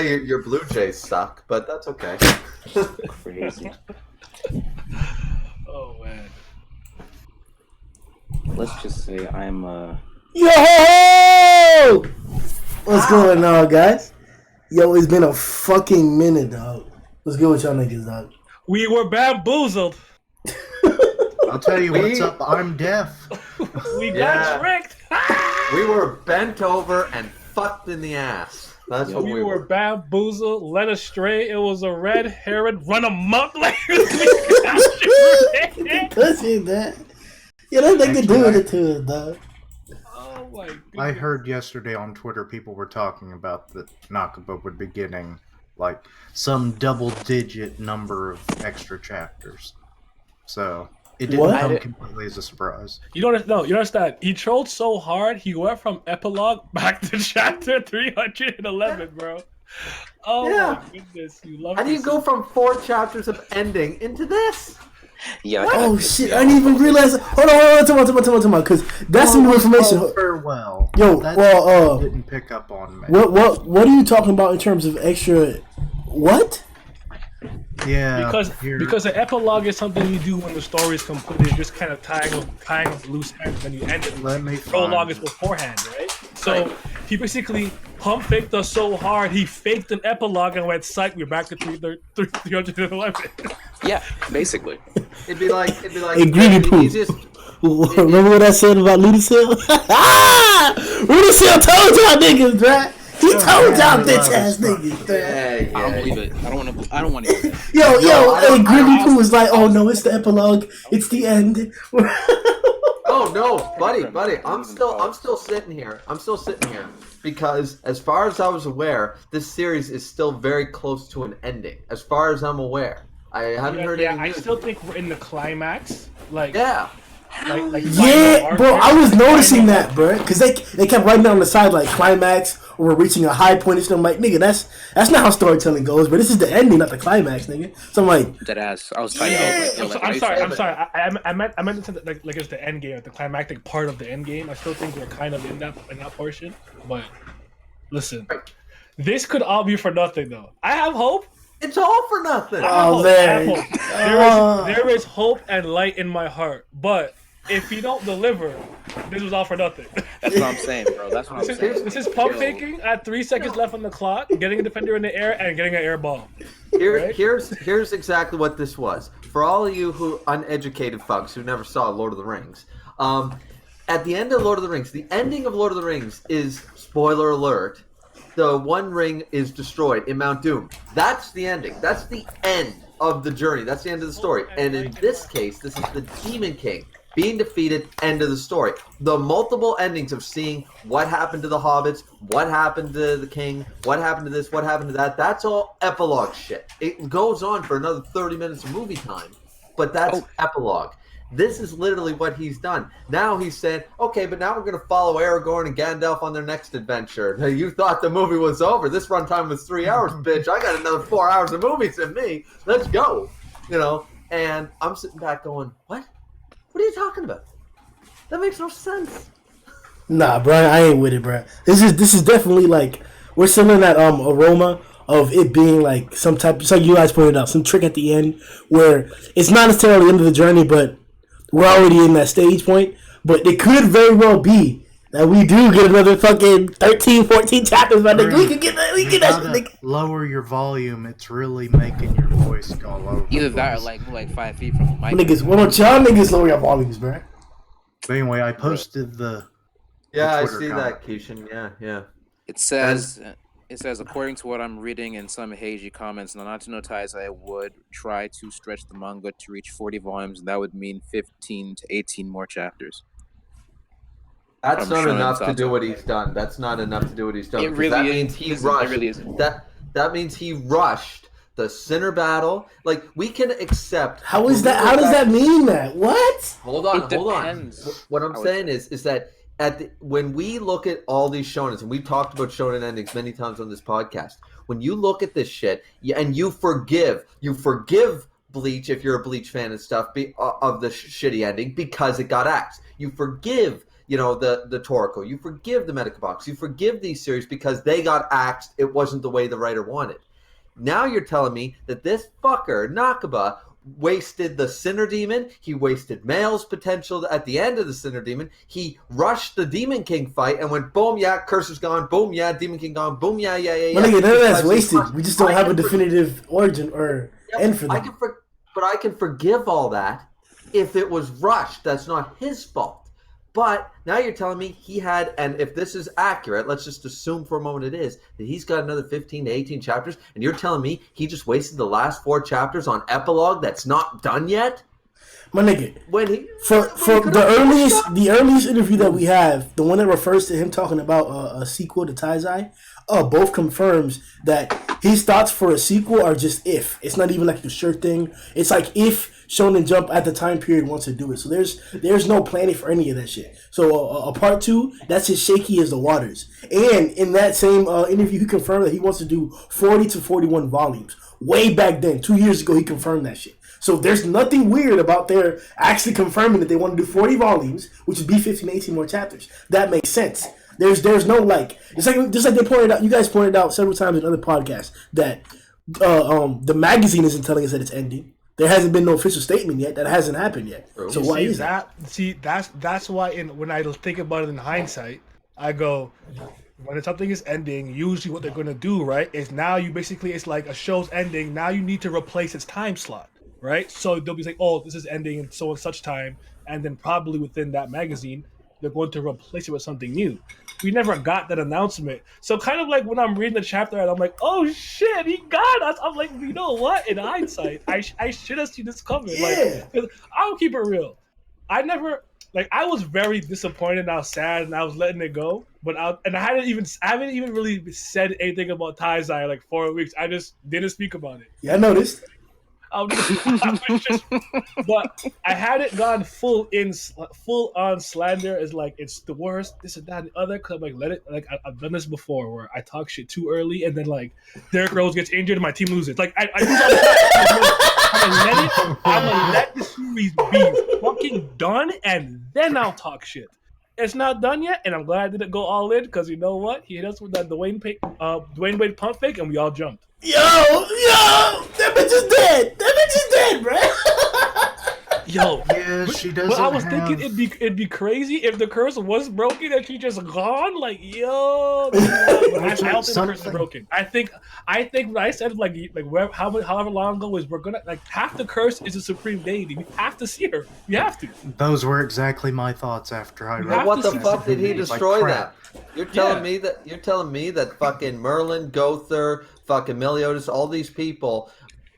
Your Blue Jays suck, but that's okay. Crazy. Oh man. Let's just say I'm Yo! What's going on, guys? Yo, it's been a fucking minute, dog. What's good with y'all niggas, dog? We were bamboozled. I'll tell you what's up. I'm deaf. We got tricked. We were bent over and fucked in the ass. That's what We were bamboozled, led astray. It was a red herring run amok like we Pussy, that. Yeah, that nigga doing it to us, dog. Oh my god. I heard yesterday on Twitter people were talking about that Nakaba would be getting like some double-digit number of extra chapters. So it didn't come completely as a surprise. You don't know. You understand? He trolled so hard. He went from epilogue back to chapter 311, bro. Oh my goodness, you love. How do you go from 4 chapters of ending into this? Yeah. Oh shit! I didn't even realize. Hold on, talk about, because that's some new information. Farewell. Yo, well, didn't pick up on me. What are you talking about in terms of extra? What? Yeah, because the epilogue is something you do when the story is completed. You're just kind of tying up loose ends, and you end it. The prologue is beforehand, right? So he basically pump faked us so hard he faked an epilogue and went, "Psych, we're back to 311." Yeah, basically. It'd be like Hey, Greedy the Pooh. easiest. Remember what I said about Ludacell? Ludacell told y'all niggas, right? He told y'all bitch ass niggas, right? I don't believe it. I don't want to hear that. Yo, Greedy Pooh was like, "Oh no, it's the epilogue. It's the end." Oh no, buddy, I'm still sitting here. Because as far as I was aware, this series is still very close to an ending. As far as I'm aware, I haven't heard any I news. still think we're in the climax. Like Yeah. Yeah, bro, I was noticing that, bro, because they kept writing down the side like climax or we're reaching a high point. And I'm like, nigga, that's not how storytelling goes. But this is the ending, not the climax, nigga. So I'm like, Dead ass. I was tight. I'm sorry. I meant to say that, like it's the end game, like the climactic part of the end game. I still think we're kind of in that portion. But listen, this could all be for nothing, though. I have hope. It's all for nothing. oh man, There is hope and light in my heart, but if you don't deliver, this was all for nothing. That's what I'm saying, bro. That's what I'm saying. This is pump faking at 3 seconds left on the clock, getting a defender in the air, and getting an air ball. Here's exactly what this was. For all of you who uneducated folks who never saw Lord of the Rings, at the end of Lord of the Rings, the ending of Lord of the Rings is, spoiler alert, the one ring is destroyed in Mount Doom. That's the ending. That's the end of the journey. That's the end of the story. And in this case, this is the Demon King being defeated, end of the story. The multiple endings of seeing what happened to the hobbits, what happened to the king, what happened to this, what happened to that, that's all epilogue shit. It goes on for another 30 minutes of movie time, but that's epilogue. This is literally what he's done. Now he's saying, okay, but now we're going to follow Aragorn and Gandalf on their next adventure. Now, you thought the movie was over. This runtime was 3 hours, bitch. I got another 4 hours of movies in me. Let's go. You know, and I'm sitting back going, what? What are you talking about? That makes no sense. Nah, bro, I ain't with it, bro. This is definitely like we're still in that aroma of it being like some type. It's like you guys pointed out, some trick at the end where it's not necessarily the end of the journey, but we're already in that stage point. But it could very well be that we do get another fucking 13, 14 chapters. But we can get that. We get that. Shit, lower your volume. It's really making your voice go low. Either that or like 5 feet from the mic. Niggas, why don't y'all niggas lower your volumes, bro? But anyway, I posted the. Yeah, the I see that, Keishan. Yeah. It says, according to what I'm reading in some Heiji comments, Nanatsu no Taizai would try to stretch the manga to reach 40 volumes, and that would mean 15 to 18 more chapters. That's not enough to do what he's done. That's not enough to do what he's done. It really that is. means he It rushed. really is. That means he rushed the Sinner battle. Like, we can accept. How is that? How does that mean that? What? Hold on. It depends. What I'm saying is that when we look at all these shonens, and we've talked about shonen endings many times on this podcast, when you look at this shit and you forgive Bleach if you're a Bleach fan and stuff of the shitty ending because it got axed. You forgive the Toriko. You forgive the Medica Box. You forgive these series because they got axed. It wasn't the way the writer wanted. Now you're telling me that this fucker, Nakaba, wasted the Sinner Demon. He wasted Male's potential at the end of the Sinner Demon. He rushed the Demon King fight and went, boom, yeah, Cursor's gone. Boom, yeah, Demon King gone. Boom, yeah. Well, nigga, none of that's wasted. We just don't have a definitive origin or end for that. But I can forgive all that if it was rushed. That's not his fault. But now you're telling me he had, and if this is accurate, let's just assume for a moment it is, that he's got another 15 to 18 chapters, and you're telling me he just wasted the last 4 chapters on epilogue that's not done yet? My nigga, for the earliest interview that we have, the one that refers to him talking about a sequel to Taizai, both confirms that his thoughts for a sequel are just if. It's not even like a sure thing. It's like if Shonen Jump at the time period wants to do it. So there's no planning for any of that shit. So a part 2, that's as shaky as the waters. And in that same interview, he confirmed that he wants to do 40 to 41 volumes. Way back then, 2 years ago, he confirmed that shit. So there's nothing weird about their actually confirming that they want to do 40 volumes, which would be 15 to 18 more chapters. That makes sense. There's no like, it's like just like they pointed out. You guys pointed out several times in other podcasts that the magazine isn't telling us that it's ending. There hasn't been no official statement yet. That hasn't happened yet. So why is that? That's why when I think about it in hindsight, I go, when something is ending, usually what they're going to do, right, is now it's like a show's ending. Now you need to replace its time slot, right? So they'll be like, oh, this is ending in so and such time, and then probably within that magazine, they're going to replace it with something new. We never got that announcement. So kind of like when I'm reading the chapter and I'm like, oh shit, he got us. I'm like, you know what? In hindsight, I should have seen this coming. Yeah. Like, I'll keep it real. I was very disappointed and I was sad and I was letting it go. But I haven't even really said anything about Taizai like 4 weeks. I just didn't speak about it. Yeah, I noticed. But I hadn't gone full on slander as like it's the worst, this and that and the other. Cause I'm like, I've done this before where I talk shit too early and then like Derrick Rose gets injured and my team loses. Like I'm gonna let the series be fucking done and then I'll talk shit. It's not done yet, and I'm glad I didn't go all in because you know what? He hit us with that Dwayne Wade pump fake, and we all jumped. Yo, that bitch is dead. That bitch is dead, bro. Yo, yeah, she doesn't. But I was thinking it'd be crazy if the curse was broken and she just gone. Like, yo, I don't think the curse is broken. I think what I said like however long ago is we're gonna like half the curse is a supreme deity. We have to see her. We have to. Those were exactly my thoughts after I read. What the fuck did he destroy that? You're telling me that fucking Merlin, Gother, fucking Meliodas, all these people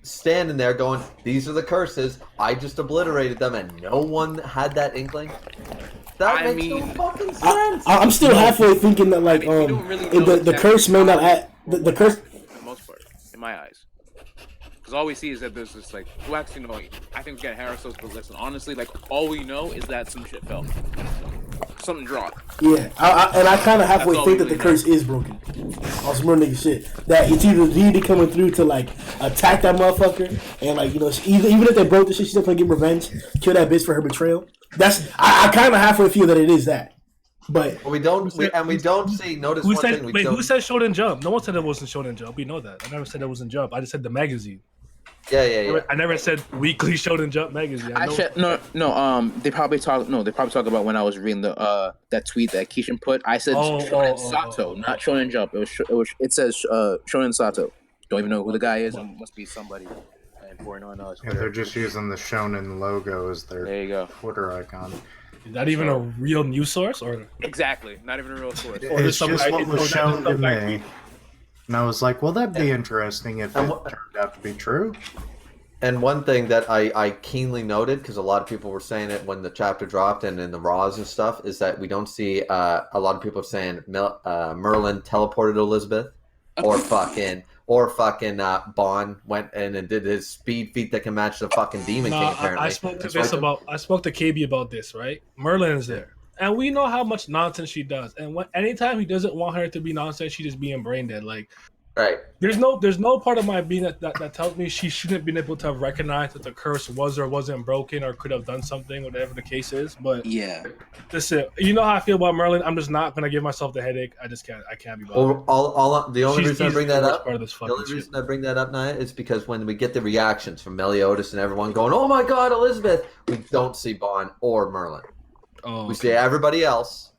standing there going, these are the curses, I just obliterated them, and no one had that inkling? That makes no fucking sense. I'm still halfway thinking that like the curse may not add the curse for the most part, in my eyes. Because all we see is that there's this like, well, actually no, I think we got Harris's, but listen, honestly, like all we know is that some shit fell. Something dropped. Yeah, I kind of halfway think that the curse is broken. On some real nigga shit. That it's either the deity coming through to like attack that motherfucker, and like even if they broke the shit, she's still gonna get revenge, kill that bitch for her betrayal. I kind of halfway feel that it is that. But we don't see. Notice who one said, thing. Who said Shonen Jump? No one said it wasn't Shonen Jump. We know that. I never said it wasn't Jump. I just said the magazine. Yeah. I never said weekly Shonen Jump magazine. They probably talk about when I was reading the that tweet that Keishan put. I said Shonen Sato, not Shonen Jump. It says Shonen Sato. Don't even know who the guy is. It must be somebody important on us. Yeah, they're just using the Shonen logo as their Twitter icon. Is that even a real news source or exactly? Not even a real source. It's just what was shown to me. And I was like, well, that'd be interesting if it turned out to be true. And one thing that I keenly noted, because a lot of people were saying it when the chapter dropped and in the Raws and stuff, is that we don't see a lot of people saying Merlin teleported to Elizabeth, or fucking Bond went in and did his speed feat that can match the fucking Demon King. Apparently, I spoke to KB about this. Right, Merlin is there. And we know how much nonsense she does. And anytime he doesn't want her to be nonsense, she just being brain dead. Like, Right. There's no part of my being that tells me she shouldn't have been able to recognize that the curse was or wasn't broken or could have done something, whatever the case is. But Yeah. listen, you know how I feel about Merlin. I'm just not gonna give myself the headache. I just can't. I can't be bothered. The only She's reason I easily bring that the worst up, part of this the fucking only shit. reason I bring that up, Naya, is because when we get the reactions from Meliodas and everyone going, "Oh my God, Elizabeth," we don't see Bond or Merlin. Oh, We see everybody else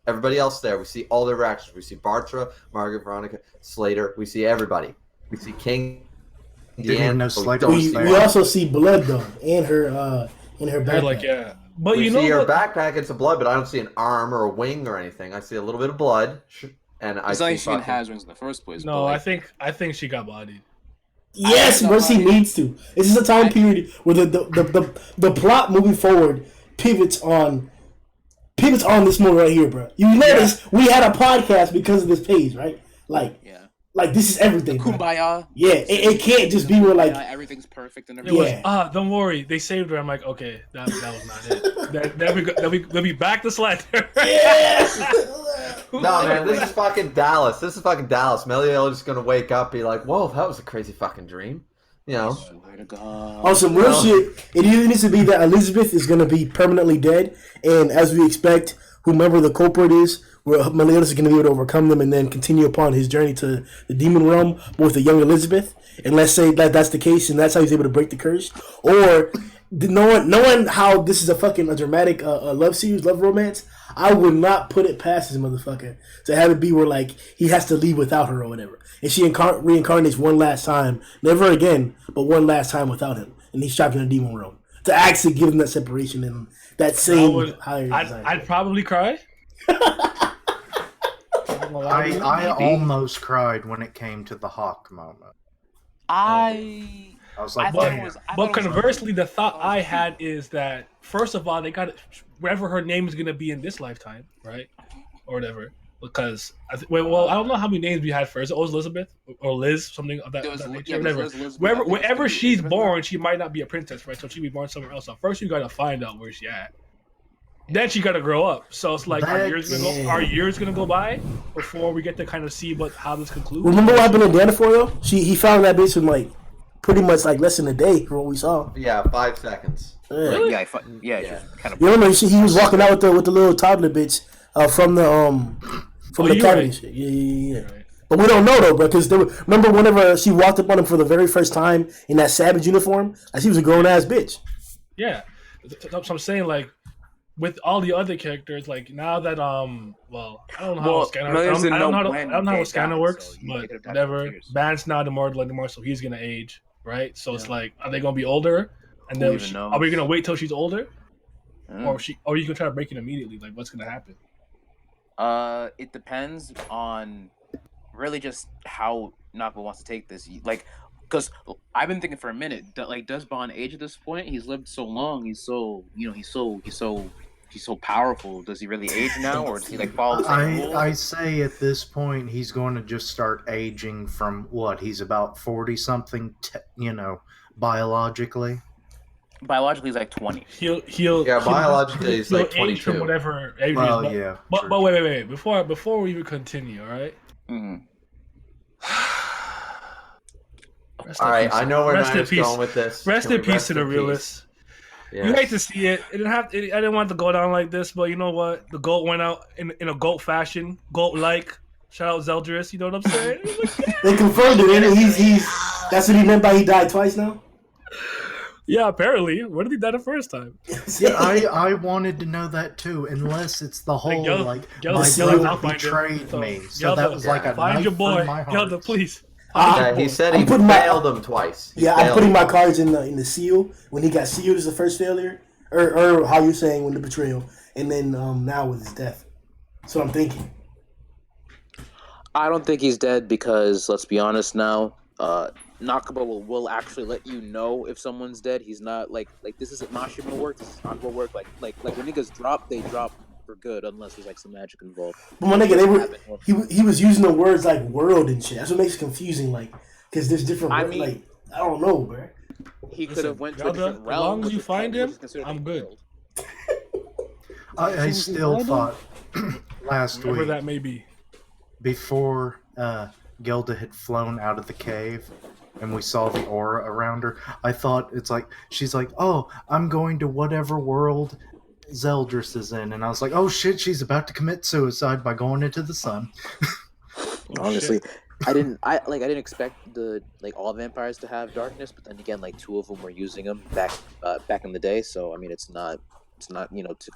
there. We see all their reactions. We see Bartra, Margaret, Veronica, Slater. We see everybody. We see King. Didn't even know Slater don't was see there. We Bond. also see blood though in her They're backpack. like, yeah. But We you know see her what? backpack and some blood, but I don't see an arm or a wing or anything. I see a little bit of blood, and I It's not see like she even fucking. has rings in the first place. No, but like, I think she got bodied. Yes, I once he thought- needs to. This is a time period where the plot moving forward pivots on this moment right here, bro. You notice we had a podcast because of this page, right? yeah. Like this is everything. bro. Kumbaya. Yeah, it can't just be where like everything's perfect and It everything. was don't worry, they saved her. I'm like, okay, that was not it. Then we back to Slater. No, man, this is fucking Dallas. Meliodas is gonna wake up, be like, "Whoa, that was a crazy fucking dream," you know. Swear to God. on some real shit. It either needs to be that Elizabeth is gonna be permanently dead, and as we expect, whomever the culprit is, where Meliodas is gonna be able to overcome them and then continue upon his journey to the demon realm with a young Elizabeth. And let's say that that's the case, and that's how he's able to break the curse. Or knowing how this is a dramatic love series, love romance, I would not put it past this motherfucker to have it be where like he has to leave without her or whatever, and she reincarnates one last time, never again, but one last time without him, and he's trapped in a demon realm to actually give him that separation and that same higher desire. I'd probably cry. I almost cried when it came to the Hawk moment. I was like, But conversely, the thought I had is that first of all, they got wherever her name is gonna be in this lifetime, right, or whatever. Because I don't know how many names we had first. It was Elizabeth or Liz, something of that nature. Whatever. Wherever she's born, she might not be a princess, right? So she'd be born somewhere else. So first, you gotta find out where she at. Then she gotta grow up. So it's like our years gonna go by before we get to kind of see how this concludes. Remember what happened in Danafor though? He found that bitch in like pretty much like less than a day from what we saw. Yeah, 5 seconds. Yeah. Really? Yeah. Kind of. You remember he was walking out with the little toddler bitch from the academy right. shit. Yeah. Right. But we don't know though, bro. Because remember whenever she walked up on him for the very first time in that savage uniform, like she was a grown ass bitch. Yeah. So I'm saying like. With all the other characters, like now that I don't know how Scanner. I don't know how Scanner works, but whatever. Ban's not immortal anymore, so he's gonna age, right? So it's like, are they gonna be older? And then are we gonna wait till she's older, or are you gonna try to break it immediately? Like, what's gonna happen? It depends on really just how Naka wants to take this. Like, because I've been thinking for a minute that like, does Bond age at this point? He's lived so long. He's so he's so powerful. Does he really age now, or does he like follow the same rules? I say at this point he's going to just start aging from what he's about 40 something, biologically. Biologically, he's like 20. Biologically he's like age 22. from whatever age. Well, but, yeah. But wait. Before we even continue, all right. Mm-hmm. All right, I know where Nia's going with this. Rest in peace to the realist. Yes. You hate to see it. I didn't want it to go down like this, but you know what? The goat went out in a goat fashion, goat-like. Shout out Zeldris. You know what I'm saying? They confirmed it, and he's. That's what he meant by he died twice now. Yeah, apparently. Where did he die the first time? Yeah, I wanted to know that too. Unless it's the whole my brother betrayed me, so that was like a find your boy, my heart. Yelda, please. He said he failed him twice. I'm putting my cards in the seal. When he got sealed as the first failure, or how you're saying when the betrayal, and then now with his death. That's what I'm thinking. I don't think he's dead because let's be honest now. Nakaba will actually let you know if someone's dead. He's not like this isn't Mashima work. This is Nakaba work. Like when niggas drop, they drop for good unless there's like some magic involved. But my nigga, he was using the words like world and shit. That's what makes it confusing. Like because there's different. I don't know, bro. He could have went to a different realm. As long as you find him, I'm good. I still thought last week, whatever that may be, before Gelda had flown out of the cave and we saw the aura around her, I thought it's like she's like, "Oh, I'm going to whatever world Zeldris is in," and I was like, "Oh shit, she's about to commit suicide by going into the sun." Honestly, shit. I didn't expect all vampires to have darkness, but then again, like 2 of them were using them back in the day. So I mean, it's not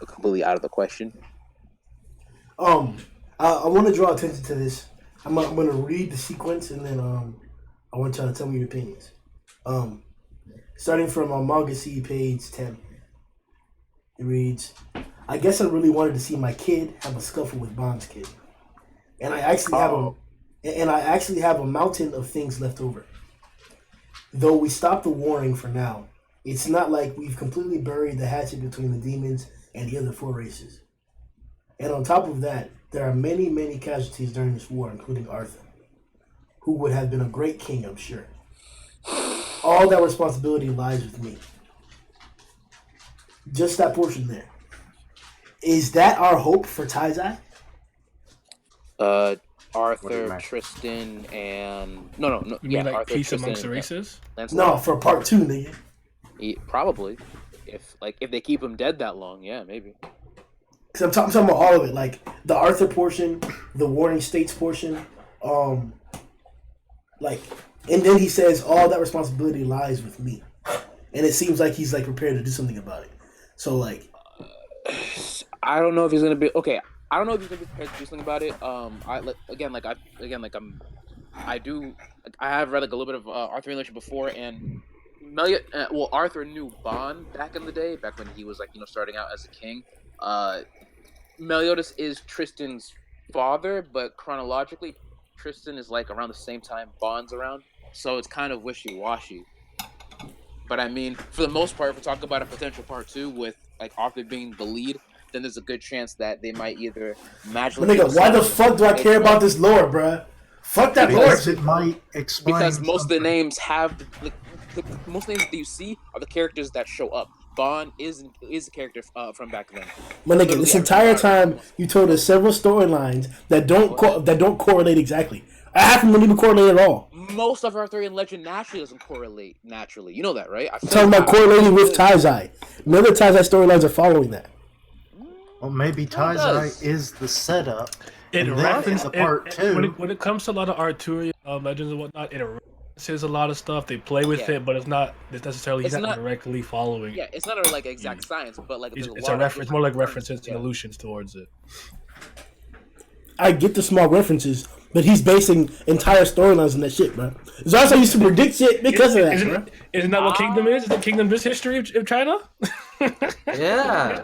completely out of the question. I want to draw attention to this. I'm going to read the sequence and then I want y'all to tell me your opinions. Starting from Manga C page 10. It reads, "I guess I really wanted to see my kid have a scuffle with Bond's kid, and I actually have a mountain of things left over. Though we stopped the warring for now, it's not like we've completely buried the hatchet between the demons and the other 4 races. And on top of that, there are many, many casualties during this war, including Arthur, who would have been a great king, I'm sure. All that responsibility lies with me." Just that portion there. Is that our hope for taizai? Arthur, Tristan, and no. You mean like Arthur, peace Tristan, amongst the races? No, for part 2, nigga. Probably, if they keep him dead that long, yeah, maybe. Because I'm talking about all of it, like the Arthur portion, the Warring States portion, and then he says all that responsibility lies with me, and it seems like he's like prepared to do something about it. So like, I don't know if he's gonna be okay. I don't know if he's gonna be prepared to do something about it. I have read like a little bit of Arthur English before, and Arthur knew Bond back in the day, back when he was starting out as a king. Meliodas is Tristan's father, but chronologically, Tristan is like around the same time Bond's around, so it's kind of wishy-washy. But I mean, for the most part, if we're talking about a potential part 2 with like Arthur being the lead, then there's a good chance that they might either magically. Nigga, why the fuck do I care about this lore, bruh? Fuck that lore. It might explain. Because most of the names have most names that you see are the characters that show up. Bond is a character from back then. My nigga, this entire time you told us several storylines that don't correlate exactly. I haven't even correlate at all. Most of Arthurian legend naturally doesn't correlate naturally. You know that, right? I'm talking about correlating with taizai. None of the taizai storylines are following that. Well, maybe taizai is the setup. It references part 2. When it comes to a lot of Arthurian legends and whatnot, it references a lot of stuff. They play with it, but it's not necessarily directly following. Yeah, it's not a exact science, but like it's a reference, more like references and allusions towards it. I get the small references, but he's basing entire storylines on that shit, bro. Zarsa used to predict shit because of that, bro. Isn't that what Kingdom is? Is the Kingdom just history of China? Yeah.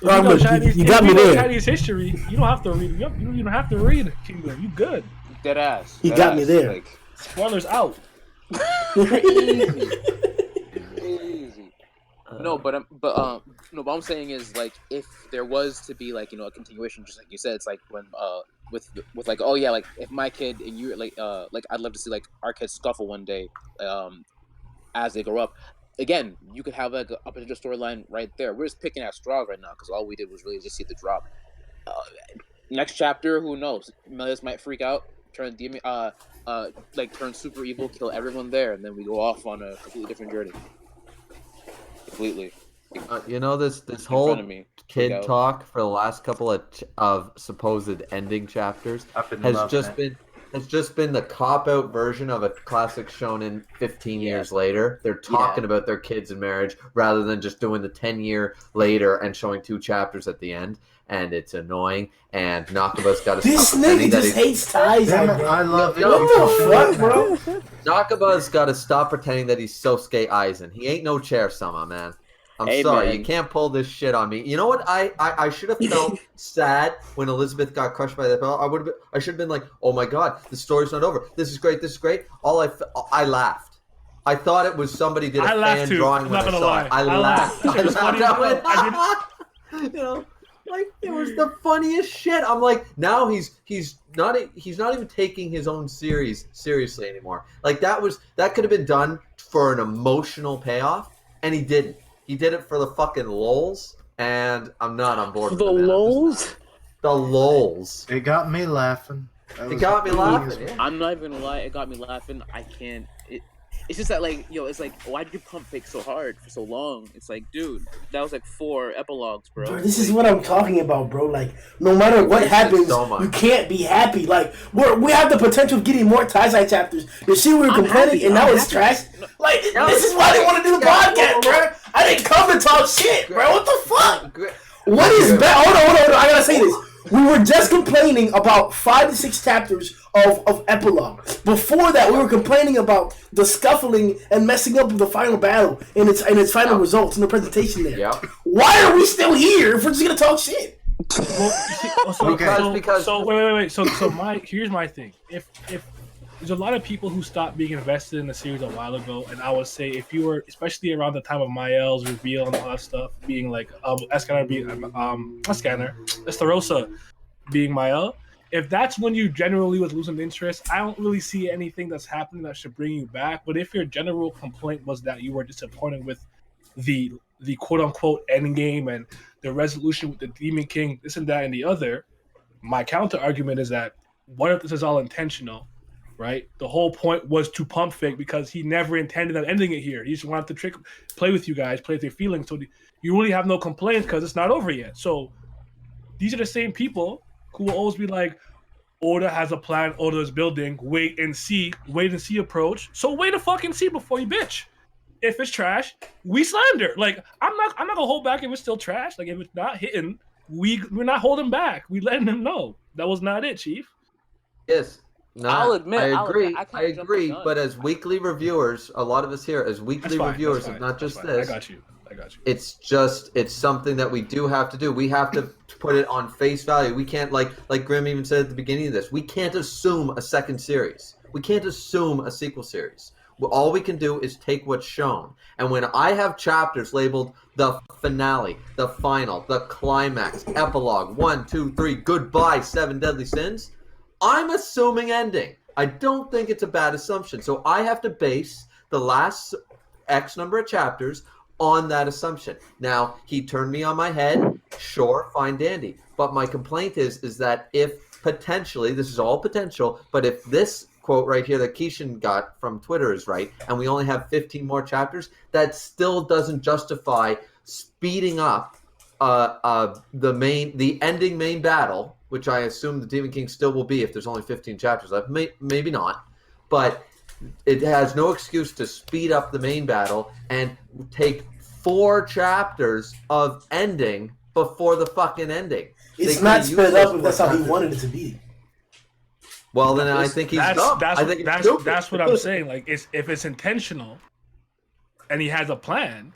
You got me there. Chinese history. You don't have to read. You don't even have to read Kingdom. You good. Dead ass. He got me there. Like, spoilers out. Easy. No, but what I'm saying is like if there was to be like a continuation, just like you said, it's like when with like oh yeah, like if my kid and you like I'd love to see like our kids scuffle one day as they grow up. Again, you could have like a potential storyline right there. We're just picking at straws right now because all we did was really just see the drop. Next chapter, who knows? Meliodas might freak out, turn turn super evil, kill everyone there, and then we go off on a completely different journey. Completely. This whole kid talk for the last couple of supposed ending chapters has just been the cop-out version of a classic shonen 15 years later. They're talking about their kids and marriage rather than just doing the 10-year later and showing 2 chapters at the end. And it's annoying. And Nakaba's got to This nigga just hates taizai, bro. I love it. What the fuck, bro? Nakaba's got to stop pretending that he's Sosuke Aizen. He ain't no Chair-sama, man. I'm sorry, man. You can't pull this shit on me. You know what? I should have felt sad when Elizabeth got crushed by that bell. I should have been like, oh my god, the story's not over. This is great. This is great. I laughed. I thought it was somebody did a fan drawing when I saw it. I laughed. Like it was the funniest shit. I'm like, now he's not even taking his own series seriously anymore. Like that could have been done for an emotional payoff, and he didn't. He did it for the fucking lols, and I'm not on board with the it. lols? The lols. It got me laughing. It got me laughing. Yeah. I'm not even gonna lie, it got me laughing. I can't. It's just that like it's like why did you pump fake so hard for so long? It's like, dude, that was like 4 epilogues, bro. Bro, this is what I'm talking about, bro. Like, no matter what happens, you can't be happy. Like, we have the potential of getting more taizai chapters. The shit we were complaining, and now it's trash. Like, this is why they want to do the podcast, bro. I didn't come to talk shit, bro. What the fuck? What is bad? Hold on. I gotta say this. We were just complaining about 5 to 6 chapters of epilogue. Before that, we were complaining about the scuffling and messing up of the final battle and its final results in the presentation there. Yep. Why are we still here if we're just gonna talk shit? Wait. So here's my thing. If there's a lot of people who stopped being invested in the series a while ago, and I would say if you were, especially around the time of Mael's reveal and all that stuff, being like Escanor being Estarossa being Mael, if that's when you generally was losing interest, I don't really see anything that's happening that should bring you back. But if your general complaint was that you were disappointed with the quote unquote end game and the resolution with the Demon King, this and that and the other, my counter argument is that what if this is all intentional? Right, the whole point was to pump fake because he never intended on ending it here. He just wanted to play with you guys, play with your feelings. So you really have no complaints because it's not over yet. So these are the same people who will always be like, Oda has a plan, Oda is building, wait and see approach. So wait a fucking see before you bitch. If it's trash, we slander. Like I'm not gonna hold back if it's still trash. Like if it's not hitting, we're not holding back. We letting them know that was not it, Chief. Yes. No, I'll admit, I agree. But as weekly reviewers, a lot of us here, as weekly reviewers, and not just this. I got you. It's something that we do have to do. We have to put it on face value. We can't, like Grim even said at the beginning of this, we can't assume a second series. We can't assume a sequel series. All we can do is take what's shown. And when I have chapters labeled the finale, the final, the climax, epilogue, 1, 2, 3, goodbye, 7 deadly sins, I'm assuming ending. I don't think it's a bad assumption. So I have to base the last X number of chapters on that assumption. Now, he turned me on my head. Sure, fine, dandy. But my complaint is that if potentially, this is all potential, but if this quote right here that Keishan got from Twitter is right, and we only have 15 more chapters, that still doesn't justify speeding up the ending main battle, which I assume the Demon King still will be if there's only 15 chapters left. Maybe not, but it has no excuse to speed up the main battle and take 4 chapters of ending before the fucking ending. It's not sped up if that's how he wanted it to be. Well, then I think he's dumb. That's what I'm saying. Like, if it's intentional and he has a plan,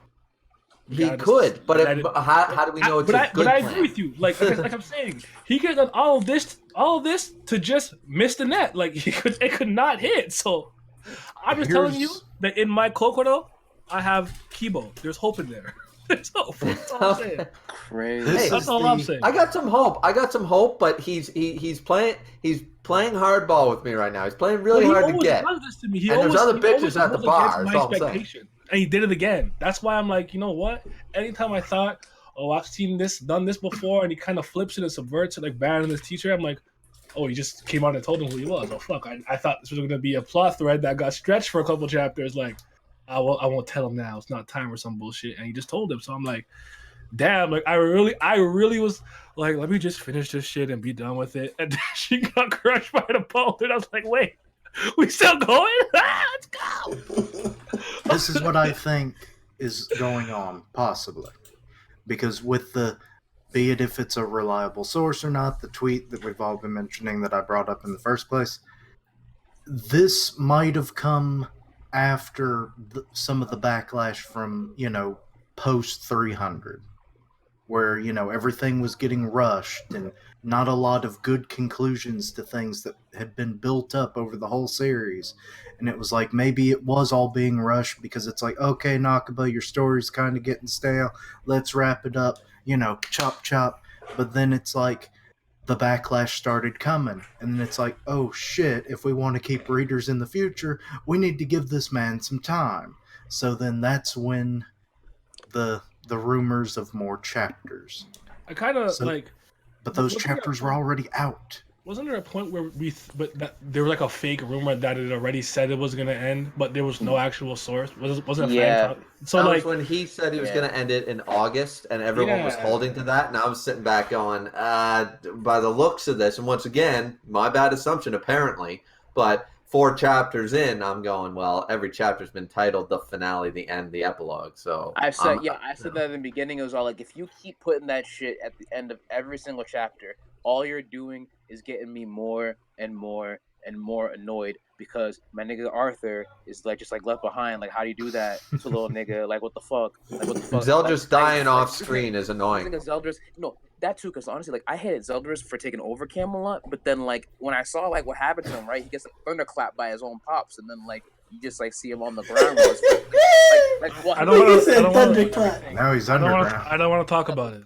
he could, but how do we know it's a good plan? But I agree with you. Like I'm saying, he could have done all this to just miss the net. Like it could not hit. So I'm just telling you that in my Kokoro, I have Kibo. There's hope in there. There's hope. That's all I'm saying. Crazy. That's all I'm saying. I got some hope, but he's playing hardball with me right now. He's playing really hard to get. Does this to me. And there's other bitches at the bar. That's all I'm saying. And he did it again. That's why I'm like, you know what? Anytime I thought, oh, I've seen this, done this before, and he kind of flips it and subverts it, like banning his teacher, I'm like, oh, he just came out and told him who he was. Oh, fuck. I thought this was going to be a plot thread that got stretched for a couple chapters. Like, I won't tell him now. It's not time for some bullshit. And he just told him. So I'm like, damn. Like, I really was like, let me just finish this shit and be done with it. And then she got crushed by the bolt. And I was like, wait, we still going? Let's go. This is what I think is going on, possibly. Because with be it if it's a reliable source or not, the tweet that we've all been mentioning that I brought up in the first place, this might have come after some of the backlash from, post 300, where, everything was getting rushed and not a lot of good conclusions to things that had been built up over the whole series. And it was like, maybe it was all being rushed because it's like, okay, Nakaba, your story's kind of getting stale. Let's wrap it up, chop, chop. But then it's like the backlash started coming. And then it's like, oh shit, if we want to keep readers in the future, we need to give this man some time. So then that's when the rumors of more chapters. I kind of But those chapters were already out. wasn't there a point where but that there was like a fake rumor that it already said it was gonna end, but there was no actual source? Wasn't Yeah. so that like was when he said he was going to end it in August, and everyone was Yeah. holding to that, and I was sitting back going, by the looks of this, and once again, my bad assumption apparently, but 4 chapters in, I'm going, well, every chapter's been titled the finale, the end, the epilogue. So I said that in the beginning. It was all like, if you keep putting that shit at the end of every single chapter, all you're doing is getting me more and more and more annoyed because my nigga Arthur is like just like left behind. Like, how do you do that to little nigga? Like, what the fuck? Like, what the fuck? Zeldris dying off this screen is this annoying. nigga Zeldris, that too. Because honestly, like, I hated Zeldris for taking over Camelot, but then like when I saw like what happened to him, right? He gets like thunderclapped by his own pops, and then like you just like see him on the ground. I don't want to. Now he's underground. I don't want to talk about it.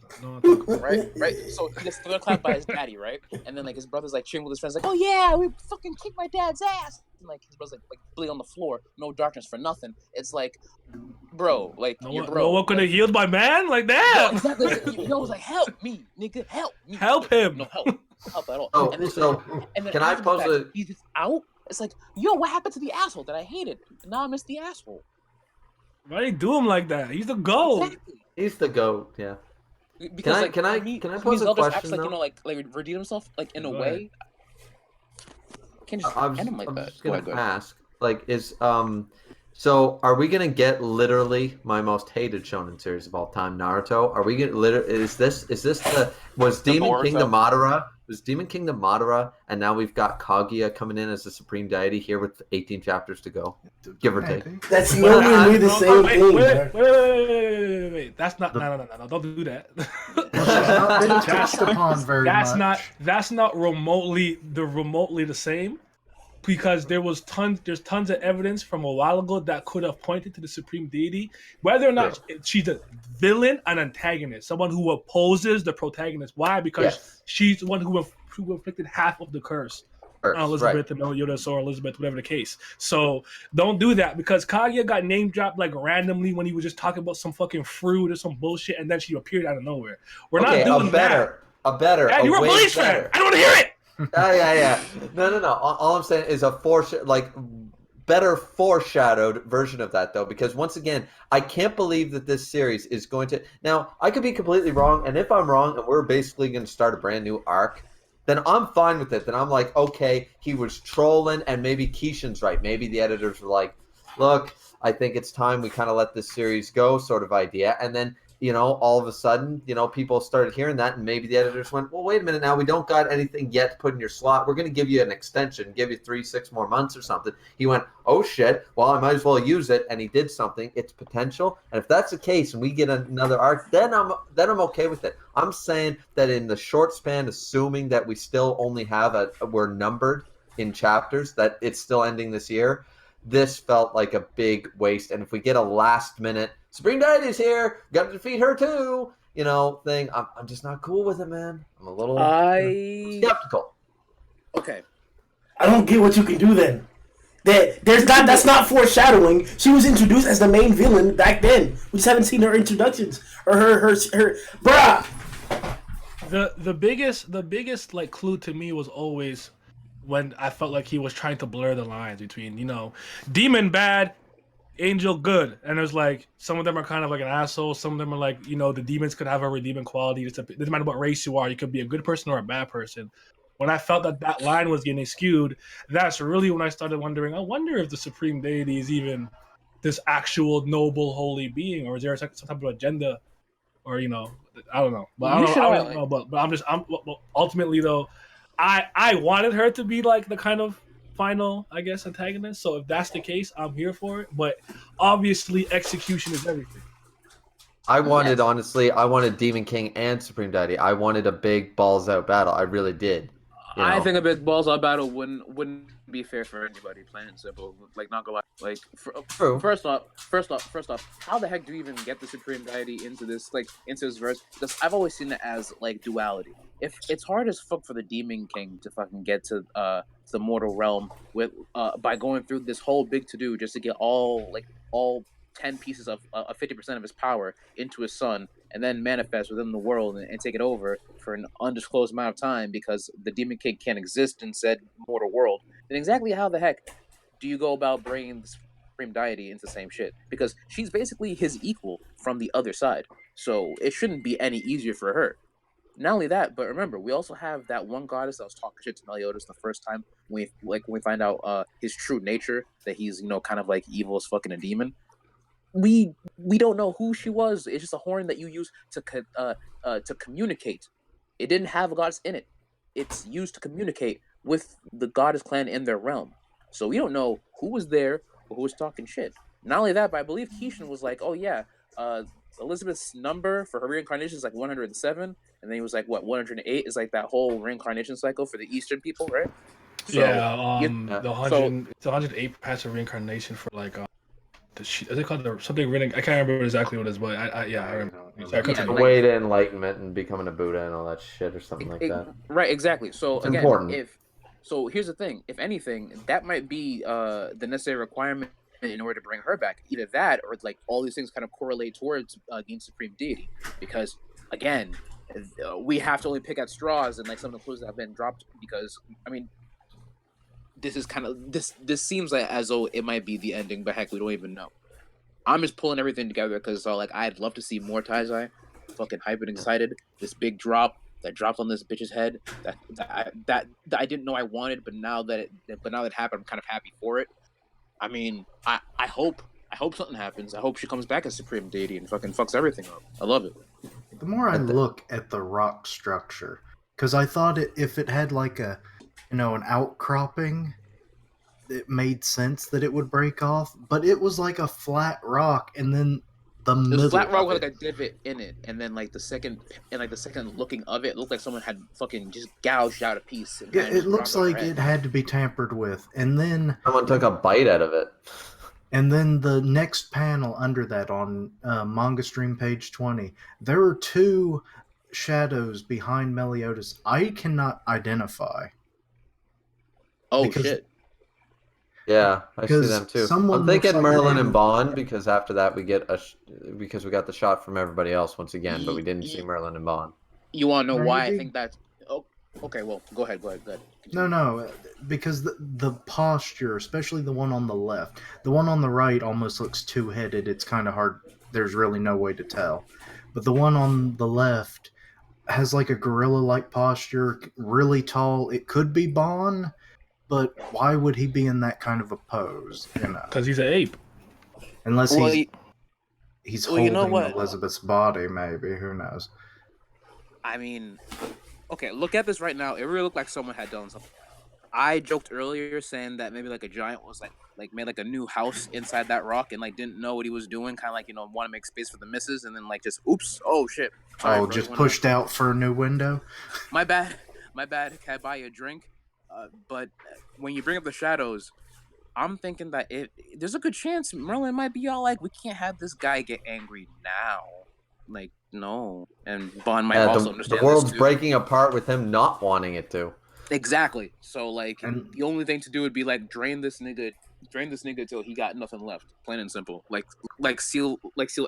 Right. So he gets thunderclapped by his daddy, right? And then like his brother's like cheering with his friends, like, "Oh yeah, we fucking kicked my dad's ass!" And like his brother's like bleed on the floor, no darkness for nothing. It's like, bro, like no one could have healed my man like that. No, exactly. You know, it was like, help me, nigga, help me. Help him. No help at all. Oh, and then, so and then can I pose a? He's just out. It's like, yo, what happened to the asshole that I hated? Now I miss the asshole. Why do you do him like that? He's the GOAT. Exactly. He's the GOAT. Yeah. Because can I pose a question? Acts like like redeem himself like in a way. Can't just end him like that. I'm just gonna ask, like, so are we gonna get literally my most hated shonen series of all time, Naruto? Are we gonna is this was Demon King the Madara? Was Demon King the Madara, and now we've got Kaguya coming in as the supreme deity here with 18 chapters to go, give or take. That's nowhere near the same thing. Wait. That's not. No. Don't do that. Not been touched upon very much. That's not remotely the same. Because there's tons of evidence from a while ago that could have pointed to the supreme deity, whether or not she's a villain, an antagonist, someone who opposes the protagonist. Why? Because she's the one who inflicted half of the curse on Elizabeth and Meliodas or Elizabeth, whatever the case. So don't do that, because Kaguya got name dropped like randomly when he was just talking about some fucking fruit or some bullshit, and then she appeared out of nowhere. We're not doing that. A better. Yeah, you're a Bleach fan. I don't want to hear it. Yeah. No. All I'm saying is better foreshadowed version of that, though, because once again, I can't believe that this series is going to. Now, I could be completely wrong, and if I'm wrong, and we're basically going to start a brand new arc, then I'm fine with it. Then I'm like, okay, he was trolling, and maybe Keishan's right. Maybe the editors were like, look, I think it's time we kind of let this series go, sort of idea, and then. All of a sudden, people started hearing that, and maybe the editors went, well, wait a minute now, we don't got anything yet to put in your slot. We're going to give you an extension, give you 3-6 more months or something. He went, oh, shit, well, I might as well use it, and he did something. It's potential, and if that's the case and we get another arc, then I'm okay with it. I'm saying that in the short span, assuming that we still only have we're numbered in chapters, that it's still ending this year, this felt like a big waste. And if we get a last minute Supreme Deity's here, got to defeat her too, thing, I'm just not cool with it, man. I'm a little skeptical. Okay. I don't get what you can do then. That's not foreshadowing. She was introduced as the main villain back then. We just haven't seen her introductions or her bruh. The biggest like clue to me was always when I felt like he was trying to blur the lines between, demon bad, angel good. And there's like, some of them are kind of like an asshole. Some of them are like, the demons could have a redeeming quality. It doesn't matter what race you are. You could be a good person or a bad person. When I felt that line was getting skewed, that's really when I started wondering, I wonder if the supreme deity is even this actual noble, holy being, or is there some type of agenda, or, I don't know. But I don't know. But ultimately though, I wanted her to be like the kind of final, I guess, antagonist. So if that's the case, I'm here for it. But obviously, execution is everything. I wanted Demon King and Supreme Deity. I wanted a big balls out battle. I really did. I think a big balls out battle wouldn't be fair for anybody. Plain and simple. Like, not gonna lie. Like, first off, how the heck do you even get the Supreme Deity into this verse? Because I've always seen it as like duality. If it's hard as fuck for the Demon King to fucking get to the mortal realm with by going through this whole big to do just to get all 10 pieces of 50% of his power into his son, and then manifest within the world and take it over for an undisclosed amount of time because the Demon King can't exist in said mortal world, then exactly how the heck do you go about bringing the Supreme Deity into the same shit? Because she's basically his equal from the other side. So it shouldn't be any easier for her. Not only that, but remember, we also have that one goddess that was talking shit to Meliodas the first time when we find out his true nature, that he's kind of like evil as fucking a demon. We don't know who she was. It's just a horn that you use to communicate. It didn't have a goddess in it. It's used to communicate with the goddess clan in their realm. So we don't know who was there or who was talking shit. Not only that, but I believe Keishan was like, "Oh yeah, uh, Elizabeth's number for her reincarnation is like 107," and then he was like, "What 108 is like that whole reincarnation cycle for the Eastern people, right?" So Yeah, you, the so 100, it's 108 passive reincarnation for like is it called something written? I can't remember exactly what it is, but I remember. Sorry, yeah, continue. The way to enlightenment and becoming a Buddha and all that shit or something like that. right, exactly. So It's again, important. so here's the thing: if anything, that might be the necessary requirement in order to bring her back. Either that, or like all these things kind of correlate towards the supreme deity. Because again, we have to only pick at straws and like some of the clues that have been dropped. Because I mean, this is kind of this seems like as though it might be the ending, but heck, we don't even know. I'm just pulling everything together because like I'd love to see more taizai. Fucking hype and excited. This big drop that dropped on this bitch's head that I didn't know I wanted, but now that it happened, I'm kind of happy for it. I mean, I hope something happens. I hope she comes back as supreme deity and fucking fucks everything up. I love it. The more I At the- look at the rock structure, because I thought if it had like an outcropping, it made sense that it would break off, but it was like a flat rock, and then the There's middle flat rock of with it. like a divot in it, and then like the second looking of it looked like someone had fucking just gouged out a piece and Yeah, kind of it just looks dropped on her like head. it had to be tampered with, and then Someone took a bite out of it. the next panel under that on manga stream page 20, there are two shadows behind Meliodas I cannot identify Oh because shit! Yeah, I see them too. I'm someone looks thinking like Merlin they and Bond because after that we get because we got the shot from everybody else once again, but we Y- didn't see y- Merlin and Bond. You want to know why I maybe. think that's? Oh, okay. Well, go ahead. No, Continue. no, because the posture, especially the one on the left, the one on the right almost looks two-headed. It's kind of hard. There's really no way to tell. But the one on the left has like a gorilla-like posture, really tall. It could be Bon, but why would he be in that kind of a pose? Because he's an ape. Unless Well, he's you know holding what? Elizabeth's body, maybe. Who knows? I mean, okay. Look at this right now. It really looked like someone had done something. I joked earlier saying that maybe like a giant was like made like a new house inside that rock and like didn't know what he was doing, kind of like want to make space for the misses, and then like just oops, oh shit, sorry, Oh, bro, you just wanna? pushed out for a new window. My bad, my bad. Can I buy you a drink? But when you bring up the shadows, I'm thinking that there's a good chance Merlin might be all like, we can't have this guy get angry now. Like, no. And Bond might Yeah, also the understand this world's too. breaking apart with him not wanting it to. Exactly. So like And the only thing to do would be like drain this nigga till he got nothing left. Plain and simple. Seal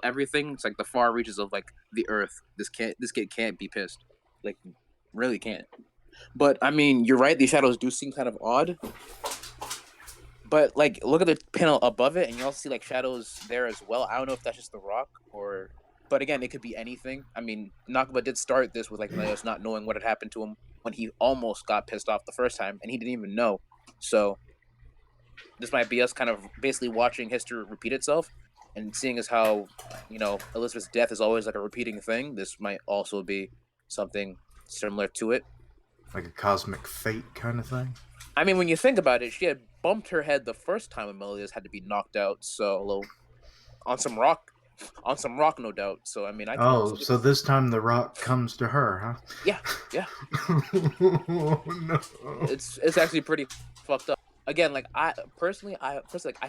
everything. It's like the far reaches of like the earth. This kid can't be pissed. Like really can't. But I mean, you're right, these shadows do seem kind of odd. But like, look at the panel above it, and you also see like shadows there as well. I don't know if that's just the rock or, but again, it could be anything. I mean, Nakaba did start this with like Leos not knowing what had happened to him when he almost got pissed off the first time, and he didn't even know. So this might be us kind of basically watching history repeat itself, and seeing as how Elizabeth's death is always like a repeating thing. This might also be something similar to it. like a cosmic fate kind of thing. I mean, when you think about it, she had bumped her head the first time Amelia's had to be knocked out. So on some rock, no doubt. So I mean, I can Oh, also so this time the rock comes to her, yeah, yeah. huh? Oh, no. It's actually pretty fucked up. Again, like I kind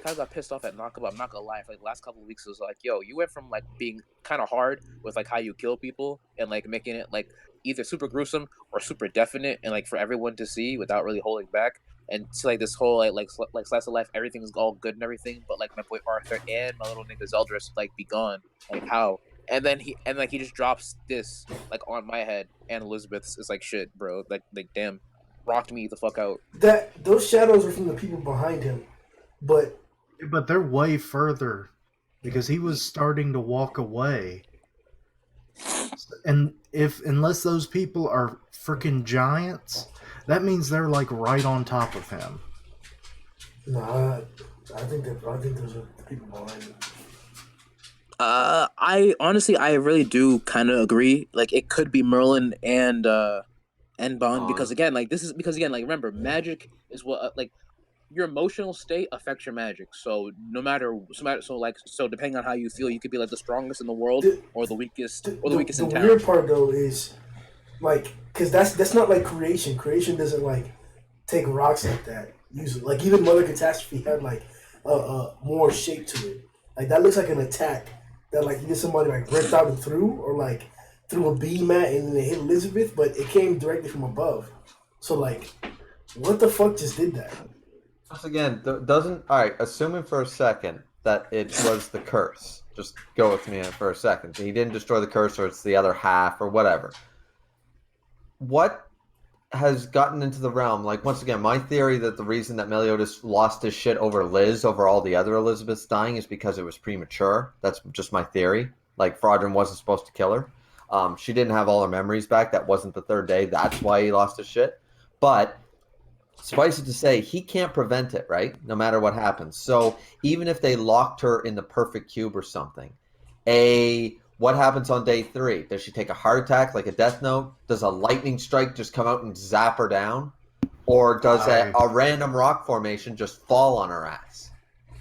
of got pissed off at Nakaba. I'm not gonna lie. For like the last couple of weeks, it was like, yo, you went from like being kind of hard with like how you kill people and like making it like either super gruesome or super definite and like for everyone to see without really holding back. And to like this whole like slice of life, everything's all good and everything, but like my boy Arthur and my little nigga Zeldris like be gone. Like how? and then he just drops this like on my head, and Elizabeth's is like shit, bro. Like damn, rocked me the fuck out. Those shadows are from the people behind him, but they're way further because he was starting to walk away. And unless those people are freaking giants, that means they're like right on top of him. nah, I think those are the people behind him. I honestly, I really do kind of agree. Like, it could be Merlin and Bond because again, like remember, magic is what like your emotional state affects your magic. So so depending on how you feel, you could be like the strongest in the world or the weakest in town. The weird part though is like because that's not like creation. Creation doesn't like take rocks like that usually. Like even Mother Catastrophe had like more shape to it. Like that looks like an attack that like either somebody like ripped out and threw or like threw a beam at and then it hit Elizabeth, but it came directly from above. So like, what the fuck just did that? Once again, doesn't all right. Assuming for a second that it was the curse, just go with me for a second. He didn't destroy the curse, or it's the other half, or whatever. What has gotten into the realm? Like once again, my theory that the reason that Meliodas lost his shit over Liz, over all the other Elizabeths dying, is because it was premature. That's just my theory. Like Fraudrin wasn't supposed to kill her. She didn't have all her memories back. That wasn't the third day. That's why he lost his shit. But suffice it to say, he can't prevent it, right? No matter what happens. So even if they locked her in the perfect cube or something, what happens on day 3? Does she take a heart attack like a Death Note? Does a lightning strike just come out and zap her down? Or does a random rock formation just fall on her ass?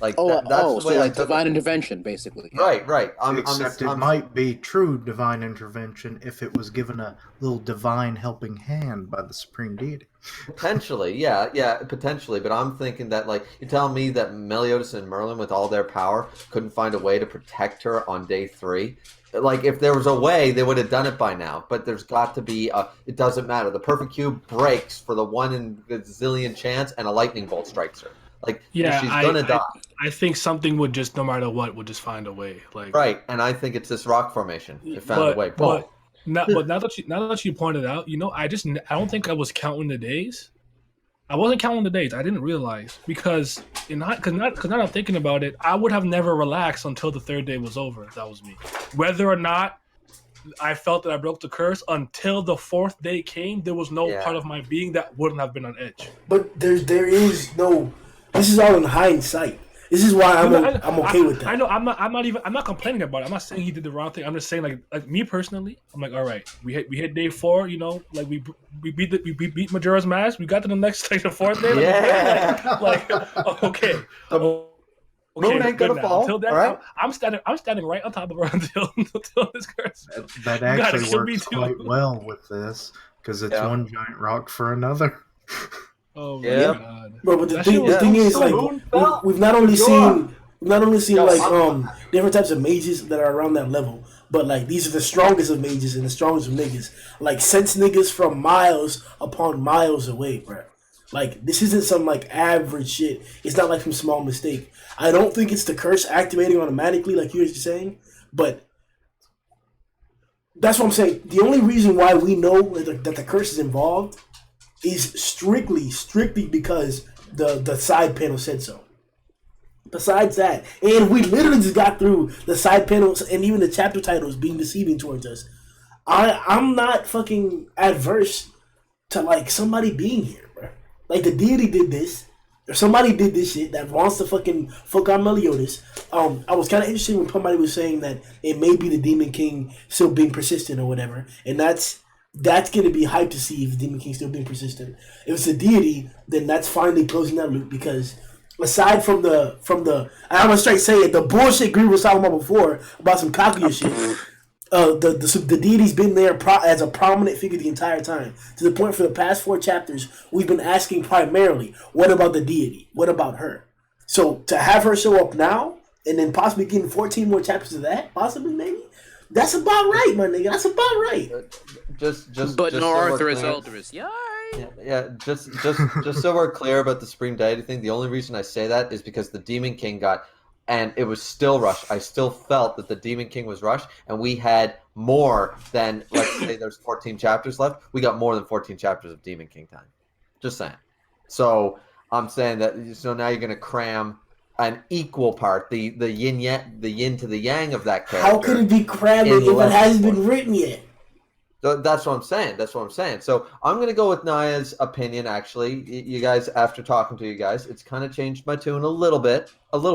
Like that's the way so like divine intervention, basically. Right. Except it might be true divine intervention if it was given a little divine helping hand by the supreme deity. Potentially, yeah, potentially. But I'm thinking that, like, you're telling me that Meliodas and Merlin, with all their power, couldn't find a way to protect her on day 3? Like, if there was a way, they would have done it by now. But there's got to be it doesn't matter. The perfect cube breaks for the 1 in a zillion chance, and a lightning bolt strikes her. Like, she's gonna die. I think something would just, no matter what, would just find a way. Like right, and I think it's this rock formation. It found a way. But now that you pointed out, I don't think I was counting the days. I wasn't counting the days. I didn't realize because now I'm thinking about it, I would have never relaxed until the 3rd day was over. If that was me, whether or not I felt that I broke the curse until the 4th day came, there was no part of my being that wouldn't have been on edge. But there is no. This is all in hindsight. This is why I'm okay with that. I know. I'm not complaining about it. I'm not saying he did the wrong thing. I'm just saying, like me personally, I'm like, all right, we hit day 4. Like we beat Majora's Mask. We got to the next the 4th day. Okay. Moon ain't gonna fall. Until then, right? I'm standing right on top of her until this curse. That actually works quite well with this because it's one giant rock for another. Oh yeah, God. But the thing is, like, we've not only seen like different types of mages that are around that level, but like these are the strongest of mages and the strongest of niggas. Like sense niggas from miles upon miles away, bro. Like this isn't some like average shit. It's not like some small mistake. I don't think it's the curse activating automatically, like you were just saying, but that's what I'm saying. The only reason why we know that the curse is involved is strictly because the side panel said so. Besides that, and we literally just got through the side panels and even the chapter titles being deceiving towards us. I'm not fucking adverse to like somebody being here, bro. Like the deity did this, or somebody did this shit that wants to fucking fuck on Meliodas. I was kind of interested when somebody was saying that it may be the Demon King still being persistent or whatever, and that's going to be hype to see if the Demon King's still being persistent. If it's a deity, then that's finally closing that loop because aside from the I'm gonna straight say it, the bullshit Greer was talking about before about some Kaguya shit, the deity's been there as a prominent figure the entire time. To the point for the past 4 chapters, we've been asking primarily, what about the deity? What about her? So to have her show up now and then possibly getting 14 more chapters of that, possibly maybe. That's about right, my nigga. That's about right. But no Arthur is Eldris. Yeah. Just so we're clear about the Supreme Deity thing. The only reason I say that is because the Demon King got and it was still rushed. I still felt that the Demon King was rushed, and we had more than, let's say there's 14 chapters left. We got more than 14 chapters of Demon King time. Just saying. So I'm saying that. So now you're going to cram an equal part, the yin to the yang of that character. How could it be cramming if it hasn't been written yet? So that's what I'm saying. So I'm going to go with Naya's opinion, actually. You guys, after talking to you guys, it's kind of changed my tune a little bit. And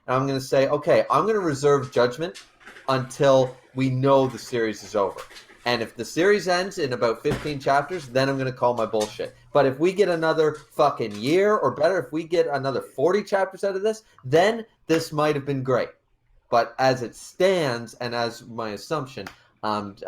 I'm going to say, okay, I'm going to reserve judgment until we know the series is over. And if the series ends in about 15 chapters, then I'm going to call my bullshit. But if we get another fucking year, or better, if we get another 40 chapters out of this, then this might have been great. But as it stands, and as my assumption, as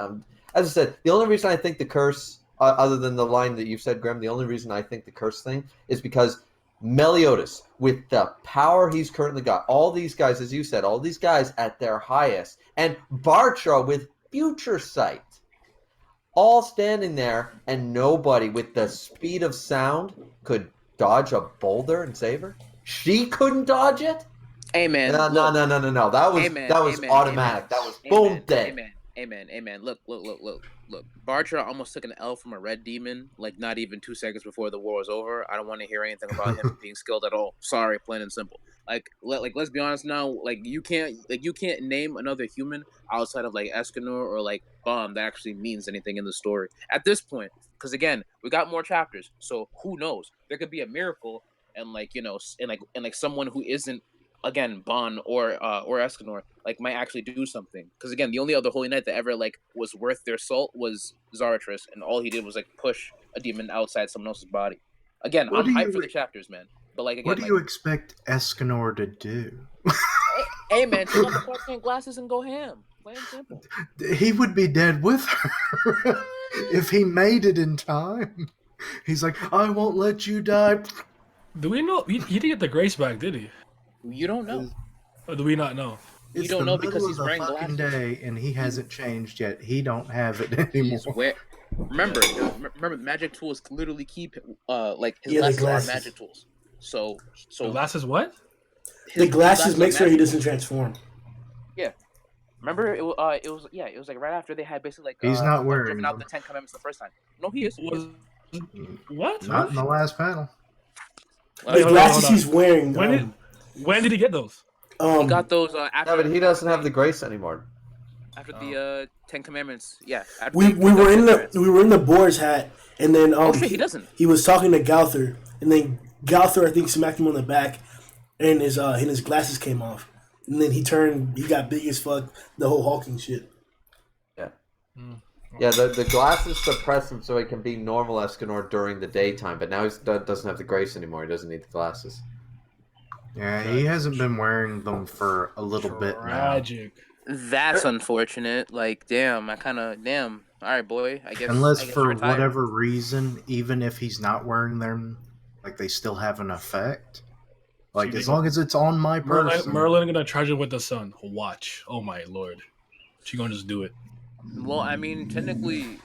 I said, the only reason I think the curse, other than the line that you said, Graham, the only reason I think the curse thing is because Meliodas, with the power he's currently got, all these guys, as you said, all these guys at their highest, and Bartra with future sight, all standing there, and nobody with the speed of sound could dodge a boulder and save her. She couldn't dodge it. Amen. No. That was automatic. That was boom dead. Amen. Look. Bartra almost took an L from a red demon, like not even 2 seconds before the war was over. I don't want to hear anything about him being skilled at all. Sorry, plain and simple. Let's be honest now. You can't name another human outside of like Escanor or like Bomb that actually means anything in the story at this point. Because again, we got more chapters, so who knows? There could be a miracle, and someone who isn't, again, Bon or Escanor, might actually do something. Because again, the only other holy knight that ever was worth their salt was Zarathustra, and all he did was push a demon outside someone else's body. Again, I'm hyped for the chapters, man. But again, what do you expect Escanor to do? Hey man, take off the part-time glasses and go ham. Plain and simple. He would be dead with her if he made it in time. He's like, I won't let you die. Do we know he didn't get the grace back, did he? You don't know. Or do we not know? You don't know because he's wearing glasses. Day and he hasn't changed yet. He don't have it anymore. Remember, magic tools literally keep his glasses are magic tools. So the glasses what? The glasses make sure he doesn't transform. Yeah. Remember, it was right after they had basically he's not wearing driven out the 10 Commandments the first time. No, he is. What? Not in the last panel. The glasses he's wearing. When did he get those? He got those after. Yeah, but he doesn't have the grace anymore. After the 10 Commandments, yeah. We were in the Boar's hat, and then he doesn't. He was talking to Gowther, and then Gowther I think smacked him on the back, and his glasses came off, and then he got big as fuck, the whole hulking shit. Yeah. Yeah, the glasses suppress him so he can be normal Escanor during the daytime, but now he doesn't have the grace anymore. He doesn't need the glasses. Yeah, he hasn't been wearing them for a little bit now. Tragic. That's unfortunate. Damn. All right, boy. I guess. Unless for whatever reason, even if he's not wearing them, they still have an effect. As long as it's on my person. Merlin gonna charge it with the sun. Watch. Oh my lord. She gonna just do it. Well, I mean, technically,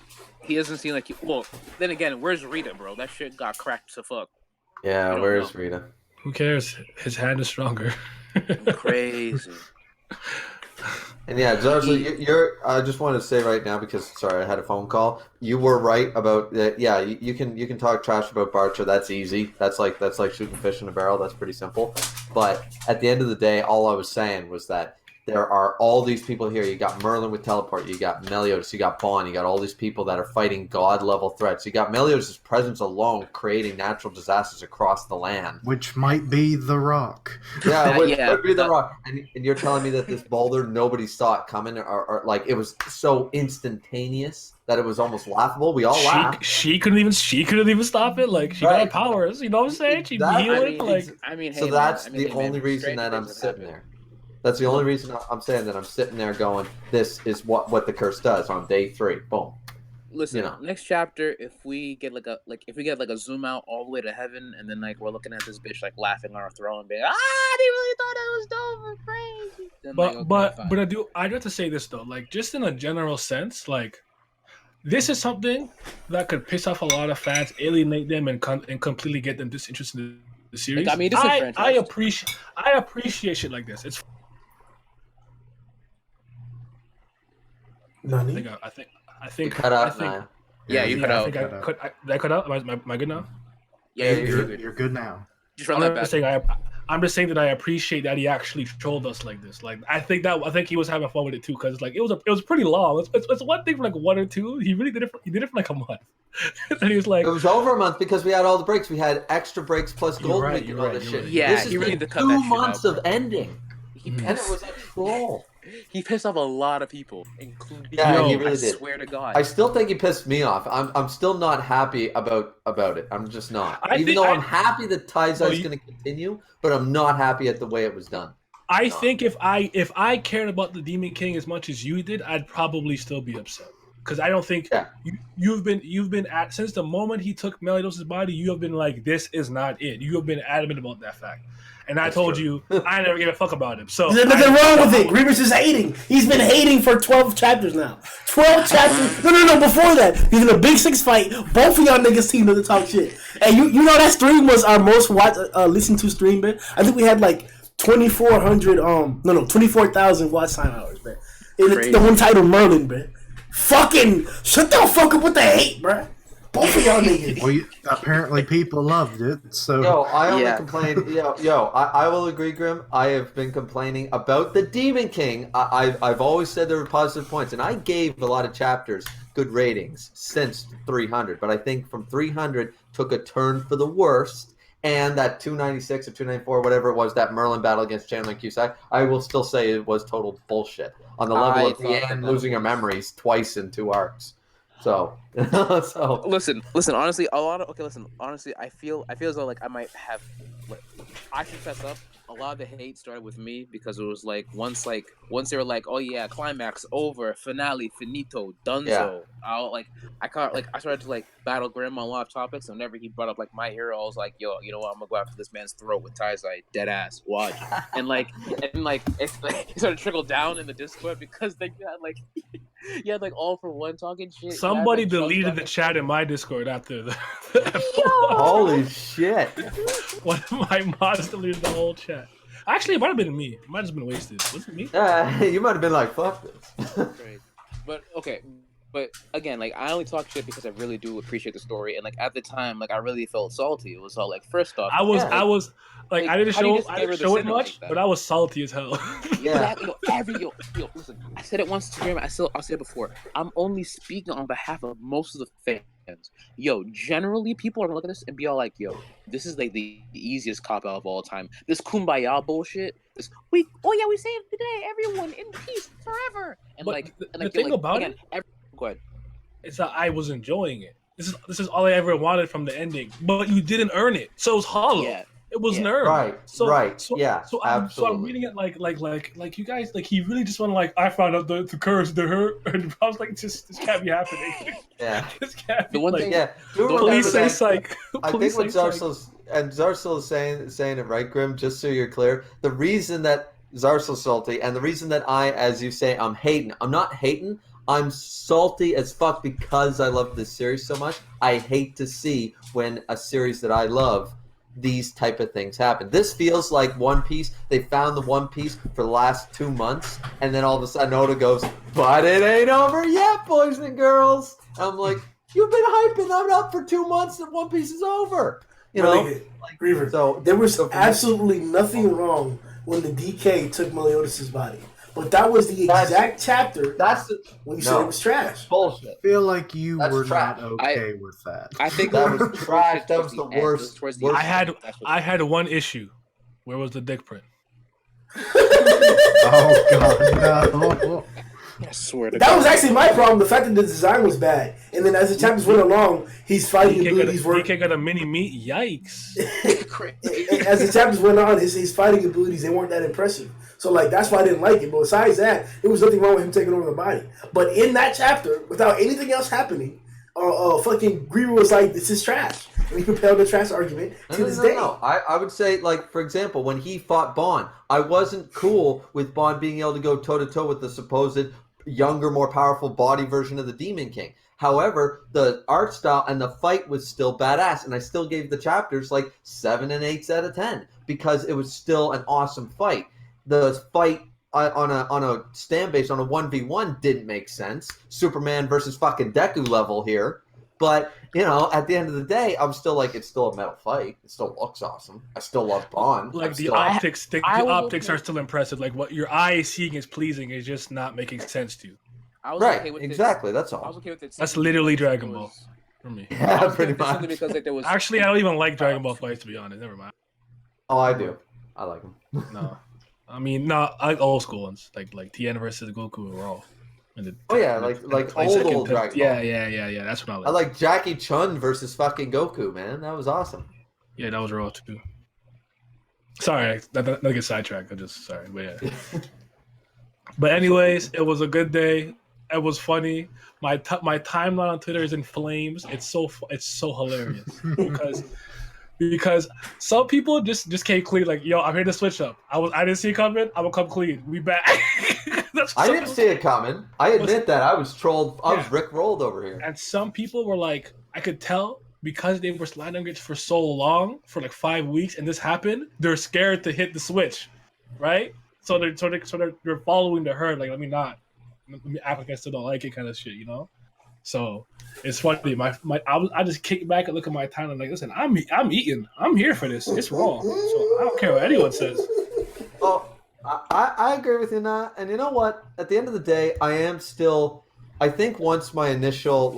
he doesn't seem like. Well, then again, where's Rita, bro? That shit got cracked to fuck. Yeah, where's Rita? Who cares? His hand is stronger. Crazy. And yeah, you're. I just wanted to say right now because sorry, I had a phone call. You were right about that. Yeah, you can talk trash about Bartra. That's easy. That's like shooting fish in a barrel. That's pretty simple. But at the end of the day, all I was saying was that there are all these people here. You got Merlin with teleport. You got Meliodas. You got Bon. You got all these people that are fighting god-level threats. You got Meliodas' presence alone creating natural disasters across the land. Which might be the Rock. Yeah, it would be the Rock. And you're telling me that this boulder, nobody saw it coming, or it was so instantaneous that it was almost laughable. We all laughed. She couldn't even stop it. She got powers. You know what I'm saying? She healed it. So that's the only reason that I'm sitting there. That's the only reason I'm saying that I'm sitting there going, this is what the curse does on day 3. Boom. Listen, next chapter, if we get a zoom out all the way to heaven, and then we're looking at this bitch laughing on our throne, being they really thought I was dumb or crazy. Then, but I'd have to say this though, just in a general sense, this is something that could piss off a lot of fans, alienate them, and completely get them disinterested in The series. Like, I mean, this is a franchise. I appreciate shit like this. It's. Nani? I think. Cut out I think. now. Yeah, you cut I out. think did I cut out? Am I good now? Yeah, you're good. You're good now. Just run that back. I'm just saying that I appreciate that he actually trolled us like this. Like I think he was having fun with it too, because like it was pretty long. It's one thing for like 1 or 2. He really did it. He did it for like a month, and he was like, it was over a month because we had all the breaks. We had extra breaks plus Golden Week and all this shit. Right. Yeah, this he really been did cut 2 that shit months out, of ending, and it was a troll. He pissed off a lot of people, including. Yeah, he really did. I swear to God. I still think he pissed me off. I'm still not happy about it. I'm just not. I'm happy that Taizai is going to continue, but I'm not happy at the way it was done. I think if I cared about the Demon King as much as you did, I'd probably still be upset. Because I don't think you've been at since the moment he took Meliodas' body, you have been like, this is not it. You have been adamant about that fact. And I told you, I never gave a fuck about him. So there's nothing wrong with it. Grievous is hating. He's been hating for 12 chapters now. 12 chapters. No. Before that, he's in a Big 6 fight. Both of y'all niggas team to talk shit. And you know that stream was our most listened to stream, man. I think we had like 24,000 watch time hours, man. And it's the one titled Merlin, man. Fucking shut the fuck up with the hate, man. Both of y'all niggas. Well, apparently people loved it, so... Yo, I only complain... I will agree, Grim. I have been complaining about the Demon King. I've always said there were positive points, and I gave a lot of chapters good ratings since 300, but I think from 300 took a turn for the worst, and that 296 or 294, whatever it was, that Merlin battle against Chandler and Cusack, I will still say it was total bullshit. On the level of Deanne losing her memories twice in 2 arcs. So listen. Honestly, honestly, I feel as though like I might have. I should fess up. A lot of the hate started with me because it was like once they were like, oh yeah, climax over, finale, finito, dunzo. Yeah. I started to like battle Grim on a lot of topics. And whenever he brought up like my hero, I was like, yo, you know what? I'm gonna go after this man's throat with Taizai, dead ass. Watch. and it started to trickle down in the Discord because they got like. You had like all for one talking shit. Somebody deleted the chat in my Discord after the Holy shit. One of my mods deleted the whole chat. Actually, it might have been me. It might have just been wasted. Was it me? You might have been like, fuck this. But okay. But again, like I only talk shit because I really do appreciate the story, and like at the time, like I really felt salty. It was all like, first off, I was like I didn't show it much, but I was salty as hell. Yeah. Yo, listen, I said it once to Graham. I'll say it before. I'm only speaking on behalf of most of the fans. Yo, generally, people are gonna look at this and be all like, yo, this is like the easiest cop out of all time. This kumbaya bullshit. We saved the day, everyone in peace forever. And but the thing about it. Go ahead. It's that I was enjoying it. This is all I ever wanted from the ending. But you didn't earn it, so it was hollow. Yeah. It was earned. Right. So Absolutely. I'm reading it like you guys like he really just wanted like I found out the curse the hurt and I was like this can't be happening. Yeah. This can't be. The one thing. Yeah. Police say psych. I think what Zarsil is saying it right, Grim. Just so you're clear, the reason that Zarsil's salty and the reason that I, as you say, I'm hating. I'm not hating. I'm salty as fuck because I love this series so much. I hate to see when a series that I love, these type of things happen. This feels like One Piece. They found the One Piece for the last 2 months, and then all of a sudden Oda goes, but it ain't over yet, boys and girls. And I'm like, you've been hyping that up for 2 months and One Piece is over. You know? Reaver, so there was absolutely nothing wrong when the DK took Meliodas' body. But that was the exact chapter when you said it was trash. Bullshit. I feel like you were not okay with that. I think that was trash. That was the worst. I had one issue. Where was the dick print? Oh God, no. I swear to that God. Was actually my problem. The fact that the design was bad, and then as the chapters went along, he's fighting abilities were. DK got a mini meat. Yikes! And as the chapters went on, his fighting abilities they weren't that impressive. So like that's why I didn't like it. But besides that, there was nothing wrong with him taking over the body. But in that chapter, without anything else happening, fucking Griever was like, "This is trash," and he propelled the trash argument to this day. No. I would say, like for example, when he fought Bond, I wasn't cool with Bond being able to go toe to toe with the supposed younger, more powerful body version of the Demon King. However, the art style and the fight was still badass, and I still gave the chapters like 7 and 8 out of 10 because it was still an awesome fight. The fight on a stand base on a 1v1 didn't make sense. Superman versus fucking Deku level here. But, at the end of the day, I'm still like, it's still a metal fight. It still looks awesome. I still love Bond. Like the optics are still impressive. Like what your eye is seeing is pleasing. It's just not making sense to you. I was right, okay with exactly. it. That's all. I was okay with it. That's literally Dragon Ball for me. Yeah, pretty much. Because there was Actually, I don't even like Dragon Ball fights, to be honest. Never mind. Oh, I do. I like them. No, I mean, no, I like old school ones, like Tien versus Goku or all. Like old Dragon Ball. Yeah. That's what I like. I like Jackie Chun versus fucking Goku, man. That was awesome. Yeah, that was raw too. Sorry, that get sidetracked. Sorry, but yeah. But anyways, it was a good day. It was funny. My timeline on Twitter is in flames. It's so hilarious because some people just came clean. Like, yo, I'm here to switch up. I didn't see it coming. I'm gonna come clean. We back. I didn't see it coming. I admit that I was trolled. I was rickrolled over here. And some people were like, I could tell because they were sliding it for so long, for like 5 weeks, and this happened. They're scared to hit the switch, right? So they're following the herd. Like, let me act like I still don't like it, kind of shit, So it's funny. I just kick back and look at my time and like, listen, I'm eating. I'm here for this. It's raw. So I don't care what anyone says. Well, I agree with you, Nat. And you know what? At the end of the day, I think once my initial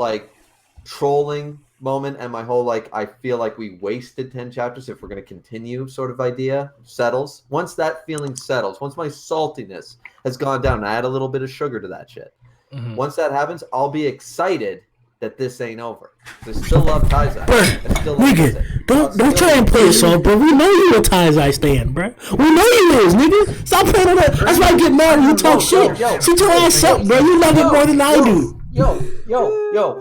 trolling moment and my whole I feel like we wasted 10 chapters if we're going to continue sort of idea settles. Once that feeling settles, once my saltiness has gone down, I add a little bit of sugar to that shit. Mm-hmm. Once that happens, I'll be excited that this ain't over. I still love Taizai. Nigga, don't try and play it soft, bro. We know you a Taizai stan, bro. We know you is, nigga. Stop playing on that. That's why I get mad when you talk shit. Sit your ass up, bro. You love it more than I do. Yo.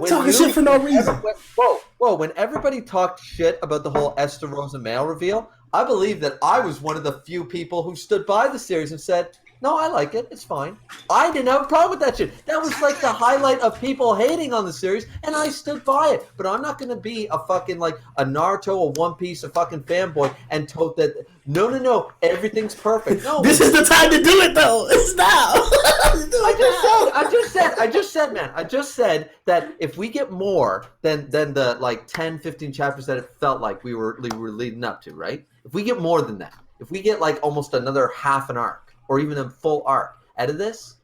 Talking shit for no reason. Whoa. When everybody talked shit about the whole Esther Rosa male reveal, I believe that I was one of the few people who stood by the series and said, no, I like it. It's fine. I didn't have a problem with that shit. That was like the highlight of people hating on the series, and I stood by it. But I'm not going to be a fucking a Naruto, a One Piece, a fucking fanboy, and told that no, everything's perfect. No, this is the time to do it, though. It's now. I just said that if we get more than the 10, 15 chapters that it felt like we were leading up to, right? If we get more than that, if we get almost another half an arc, or even a full arc out of this,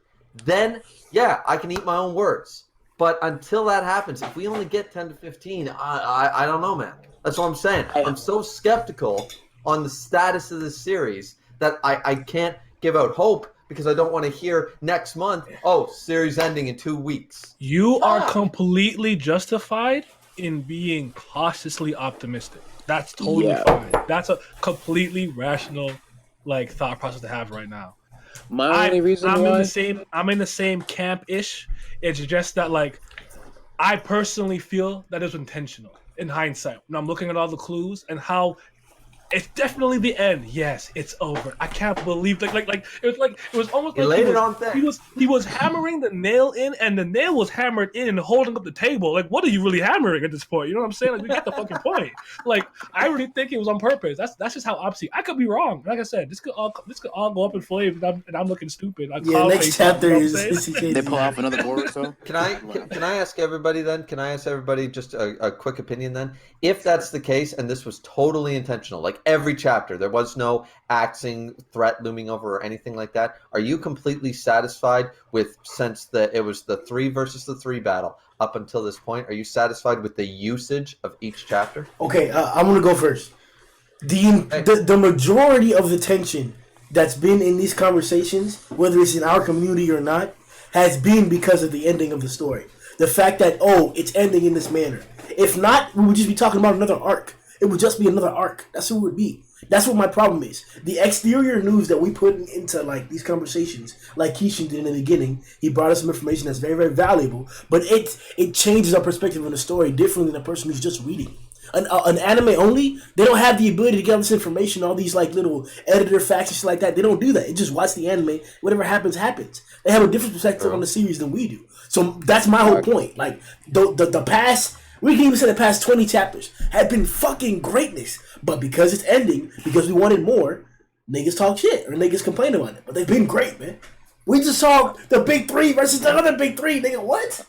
then yeah, I can eat my own words. But until that happens, if we only get 10 to 15, I don't know, man. That's what I'm saying. I'm so skeptical on the status of this series that I can't give out hope because I don't want to hear next month, series ending in 2 weeks. You are completely justified in being cautiously optimistic. That's totally fine. That's a completely rational thought process to have right now. My only reason I'm in the same camp-ish. It's just that I personally feel that it was intentional in hindsight. When I'm looking at all the clues and how it's definitely the end. Yes, it's over. I can't believe it was almost he laid it on thick. He was hammering the nail in, and the nail was hammered in and holding up the table. What are you really hammering at this point? You know what I'm saying? We get the fucking point. I really think it was on purpose. That's just how I see. I could be wrong. Like I said, this could all go up in flames, and I'm looking stupid. Next chapter is they pull off another board or so. Can I ask everybody then? Can I ask everybody just a quick opinion then? If that's the case, and this was totally intentional, every chapter, there was no axing threat looming over or anything like that. Are you completely satisfied with, since it was the 3 versus the 3 battle up until this point, are you satisfied with the usage of each chapter? Okay, I'm going to go first. The majority of the tension that's been in these conversations, whether it's in our community or not, has been because of the ending of the story. The fact that, it's ending in this manner. If not, we would just be talking about another arc. It would just be another arc. That's who it would be. That's what my problem is. The exterior news that we put into these conversations, like Keishan did in the beginning, he brought us some information that's very, very valuable, but it changes our perspective on the story differently than a person who's just reading. an anime only, they don't have the ability to get all this information, all these like little editor facts and shit like that. They don't do that. They just watch the anime. Whatever happens, happens. They have a different perspective on the series than we do. So that's my whole point. Like the past, we can even say the past 20 chapters have been fucking greatness, but because it's ending, because we wanted more, niggas talk shit or niggas complain about it. But they've been great, man. We just saw the big three versus the other big three, nigga. What?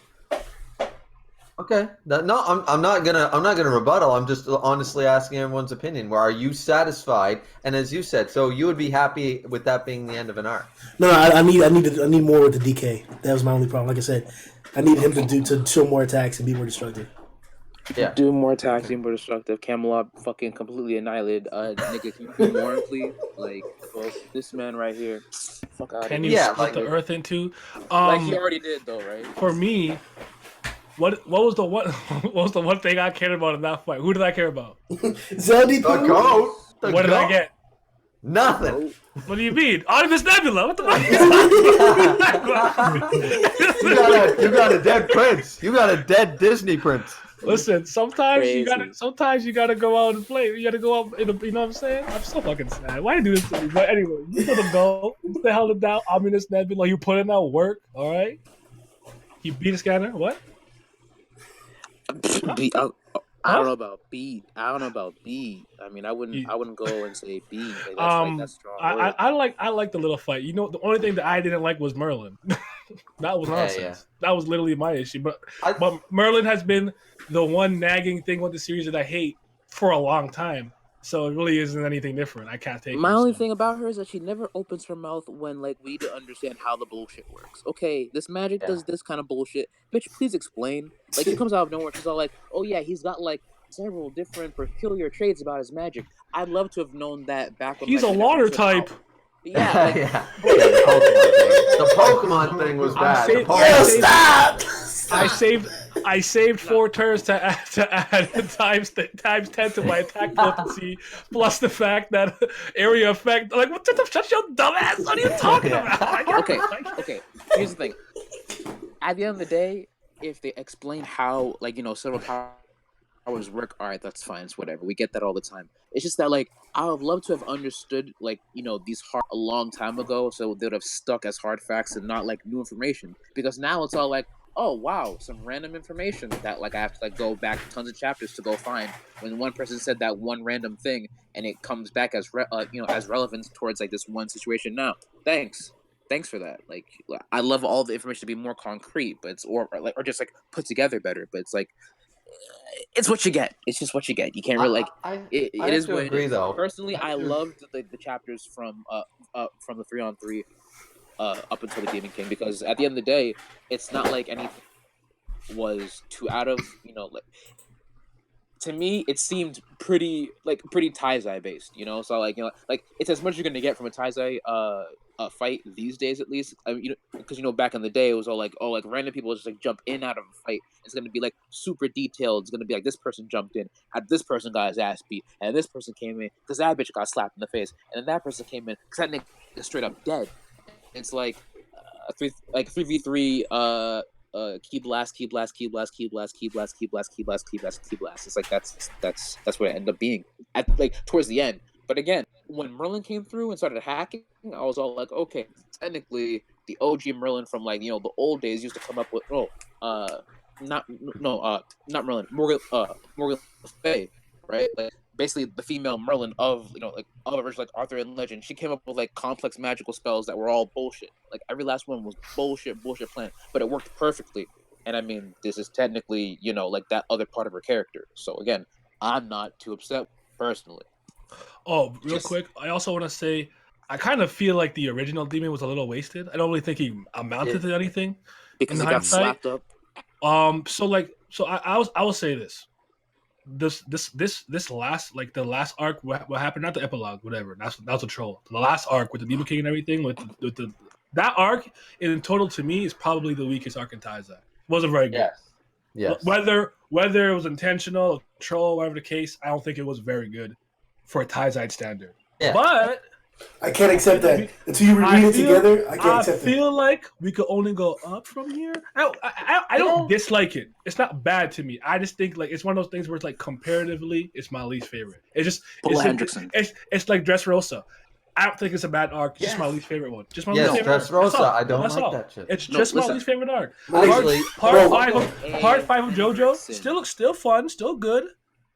Okay. No, I'm not gonna rebuttal. I'm just honestly asking everyone's opinion. Where are you satisfied? And as you said, so you would be happy with that being the end of an arc? No, I need more with the DK. That was my only problem. Like I said, I need him to show more attacks and be more destructive. Yeah. Do more attacks, be more destructive. Camelot fucking completely annihilated. Nigga, can you do more, please? Like, well, this man right here. Fuck out of here. Can you split the earth into? Like he already did, though, right? For me, what was the one thing I cared about in that fight? Who did I care about? Zelda. What did I get? Nothing. What do you mean? Artemis Nebula. What the fuck? You got a dead prince. You got a dead Disney prince. Listen, sometimes Crazy. you gotta go out and play. You gotta go out in you know what I'm saying? I'm so fucking sad. Why you do this to me? But anyway, you let him go. You held it down. Ominous Nebula. You put in that work. All right. You beat a scanner. What? I don't know about B. I mean, I wouldn't go and say B. Like, that's strong. I like the little fight. You know, the only thing that I didn't like was Merlin. That was nonsense. Yeah. That was literally my issue. But Merlin has been the one nagging thing with the series that I hate for a long time. So it really isn't anything different. I can't take. My only thing about her is that she never opens her mouth when like we need to understand how the bullshit works. Okay, this magic does this kind of bullshit. Bitch, please explain. Like she comes out of nowhere. She's all like, "Oh yeah, he's got like several different peculiar traits about his magic." I'd love to have known that back when he's a water type. Yeah, like, The Pokemon thing was bad. Stop! I saved 4 turns to add times 10 to my attack potency, plus the fact that area effect. Like, what the shut your dumb ass? What are you talking about? Okay. Here's the thing. At the end of the day, if they explain how, like, you know, several powers work, all right, that's fine. It's whatever. We get that all the time. It's just that, like, I would love to have understood, like, you know, these hard a long time ago, so they would have stuck as hard facts and not like new information. Because now it's all like, oh wow, some random information that like I have to like go back tons of chapters to go find. When one person said that one random thing, and it comes back as as relevant towards like this one situation. Now, thanks for that. Like, I love all the information to be more concrete, but it's or just like put together better. But it's like, it's what you get. It's just what you get. You can't really like. It is what it is. Though. Personally, I loved the chapters from the 3-on-3 up until the Demon King, because at the end of the day, it's not like anything was too out of, you know, like, to me it seemed pretty taizai based, you know. So like, you know, like it's as much as you're gonna get from a taizai fight these days, at least. I mean, you know, because you know back in the day it was all like, oh, like random people just like jump in out of a fight. It's gonna be like super detailed. It's gonna be like this person jumped in, had this person got his ass beat, and this person came in because that bitch got slapped in the face, and then that person came in because that nigga is straight up dead. It's like 3v3 key blast. It's like that's what it ended up being at like towards the end. But again, when Merlin came through and started hacking, I was all like, okay, technically the OG Merlin from like, you know, the old days used to come up with not Merlin, Morgan Le Fay, right? Like basically the female Merlin of, you know, like of original like Arthur and Legend. She came up with like complex magical spells that were all bullshit. Like every last one was bullshit plan, but it worked perfectly. And I mean, this is technically, you know, like that other part of her character. So again, I'm not too upset personally. Oh, real quick, I also want to say I kind of feel like the original demon was a little wasted. I don't really think he amounted to anything because he got slapped up. So I will say this. This last, like the last arc, what happened, not the epilogue, whatever, that was a troll. The last arc with the Demon King and everything, with the that arc in total to me is probably the weakest arc in Taizai. Wasn't very good. Yes. Whether it was intentional, a troll, whatever the case, I don't think it was very good for a Taizai standard. Yeah. But I can't accept that until you reread it together. I can't accept that. I feel like we could only go up from here. I don't dislike it. It's not bad to me. I just think like it's one of those things where it's like comparatively, it's my least favorite. It's just it's like Dressrosa. I don't think it's a bad arc. It's just my least favorite one. Just my least favorite. Dressrosa. I don't like that shit. It's just my least favorite arc. Actually, Part five of JoJo still fun, still good.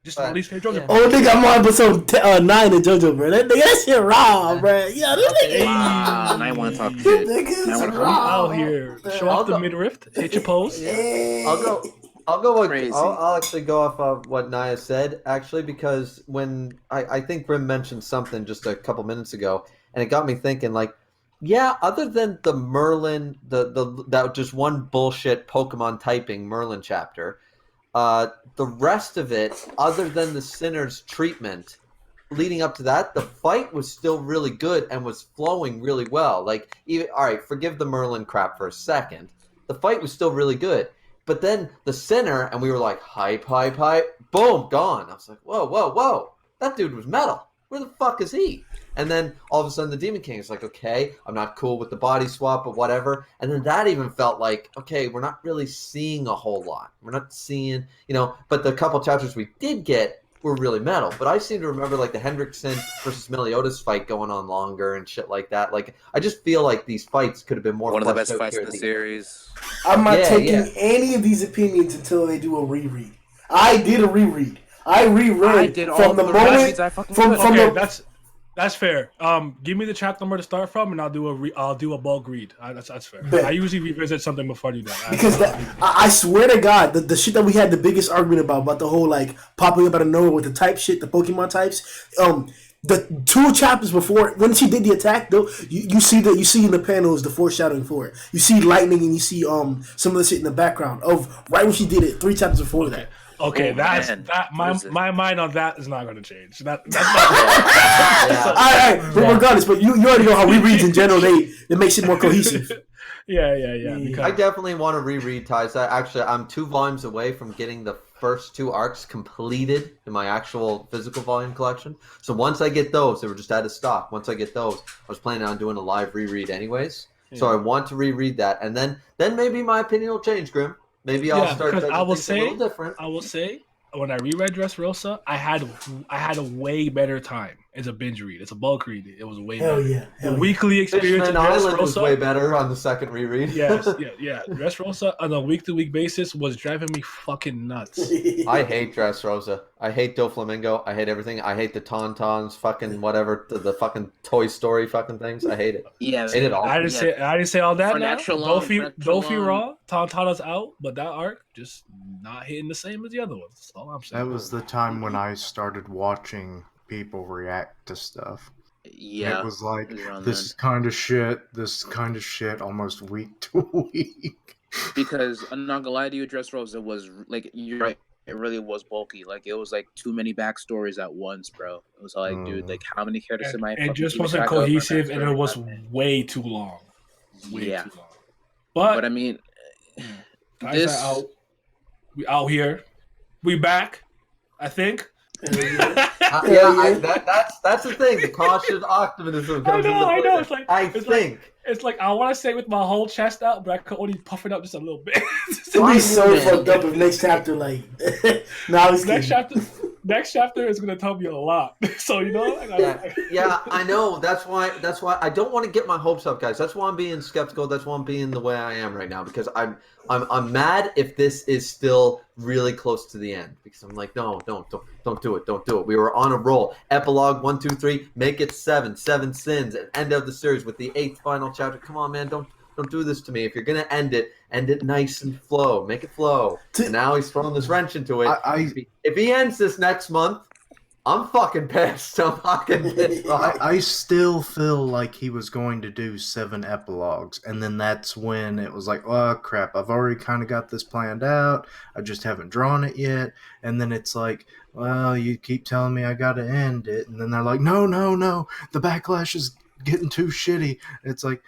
Just my least favorite JoJo. Oh, nigga, I'm on episode 9 of JoJo, bro. That shit raw, bro. Yeah, that nigga. I want to talk shit. Niggas out here. Show off the midriff. Hit your pose. I'll go with. I'll actually go off of what Naya said, actually, because when I think Grim mentioned something just a couple minutes ago, and it got me thinking, like, yeah, other than the Merlin, that just one bullshit Pokemon typing Merlin chapter, the rest of it, other than the Sinner's treatment, leading up to that, the fight was still really good and was flowing really well. Like, even all right, forgive the Merlin crap for a second. The fight was still really good. But then the Sinner, and we were like, hype, boom, gone. I was like, whoa. That dude was metal. Where the fuck is he? And then all of a sudden the Demon King is like, okay, I'm not cool with the body swap, but whatever. And then that even felt like, okay, we're not really seeing a whole lot. We're not seeing, but the couple chapters we did get were really metal. But I seem to remember like the Hendrickson versus Meliodas fight going on longer and shit like that. Like, I just feel like these fights could have been more one of the best fights in the series. I'm not taking any of these opinions until they do a reread. I did a reread. I reread from the moment from That's fair. Give me the chapter number to start from, and I'll do a bulk read. That's fair. I usually revisit something before I do that. Because I swear to God, the shit that we had the biggest argument about the whole like popping up out of nowhere with the type shit, the Pokemon types. The 2 chapters before, when she did the attack, though, you see in the panels the foreshadowing for it. You see lightning and you see some of the shit in the background of right when she did it 3 chapters before that. Okay, my mind on that is not going to change. That's not. All right, but regardless, but you already know how rereads in general they makes it more cohesive. Yeah. I definitely want to reread Taizai. Actually, I'm 2 volumes away from getting the first 2 arcs completed in my actual physical volume collection. So once I get those, they were just out of stock. Once I get those, I was planning on doing a live reread anyways. Yeah. So I want to reread that, and then maybe my opinion will change, Grim. Maybe I'll start. Because a little different. I will say, when I reread Dressrosa, I had a way better time. It's a binge read. It's a bulk read. It was way better. The weekly experience in Island was way better on the second reread. Yes. Dressrosa on a week-to-week basis was driving me fucking nuts. I hate Dressrosa. I hate Doflamingo. I hate everything. I hate the Tauntauns, fucking whatever, the fucking Toy Story fucking things. I hate it. Yeah, I hate it all. I didn't say all that. Dofi raw. Tauntauna's out, but that arc just not hitting the same as the other ones. That's all I'm saying. That was the time when I started watching people react to stuff. Yeah, it was like this kind of shit almost week to week. Because I'm not gonna lie to you, Dressrosa was like, you're right, it really was bulky. Like, it was like too many backstories at once, bro. It was like, dude, like, how many characters am I? It just wasn't cohesive, and it was way too long. Way too long. But I mean, we out here, we back. I think. That's the thing. The cautious optimism comes into play. I know. It's like I want to say with my whole chest out, but I could only puff it up just a little bit. It'll be so fucked up if next chapter next chapter is gonna tell me a lot. So I know. That's why I don't want to get my hopes up, guys. That's why I'm being skeptical. That's why I'm being the way I am right now, because I'm mad if this is still really close to the end, because I'm like, no, don't do it. We were on a roll. Epilogue 1, 2, 3, make it 7 sins, and end of the series with the 8th final chapter. Come on, man, don't do this to me. If you're gonna end it nice and make it flow. And now he's throwing this wrench into it. If he ends this next month, I'm fucking pissed. I still feel like he was going to do 7 epilogues, and then that's when it was like, oh crap, I've already kind of got this planned out. I just haven't drawn it yet. And then it's like, well, you keep telling me I got to end it, and then they're like, no, the backlash is getting too shitty. It's like,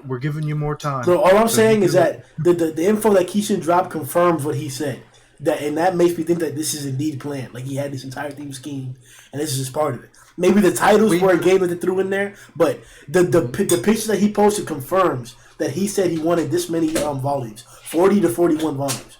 we're giving you more time. So all I'm saying is that the info that Keishan dropped confirms what he said. That makes me think that this is indeed planned. Like, he had this entire theme scheme, and this is just part of it. Maybe the titles were a game that they threw in there, but the picture that he posted confirms that he said he wanted this many volumes, 40 to 41 volumes.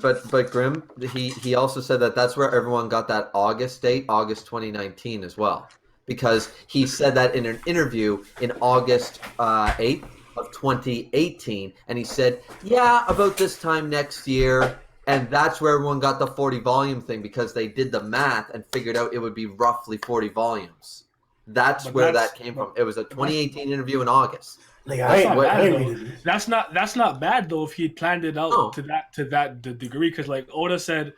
But Grim, he also said that that's where everyone got that August date, August 2019 as well, because he said that in an interview in August 8th of 2018, and he said, yeah, about this time next year. And that's where everyone got the 40 volume thing, because they did the math and figured out it would be roughly 40 volumes. That's where that came from. It was a 2018 interview in August. That's not bad though if he planned it out to that degree, because like Oda said,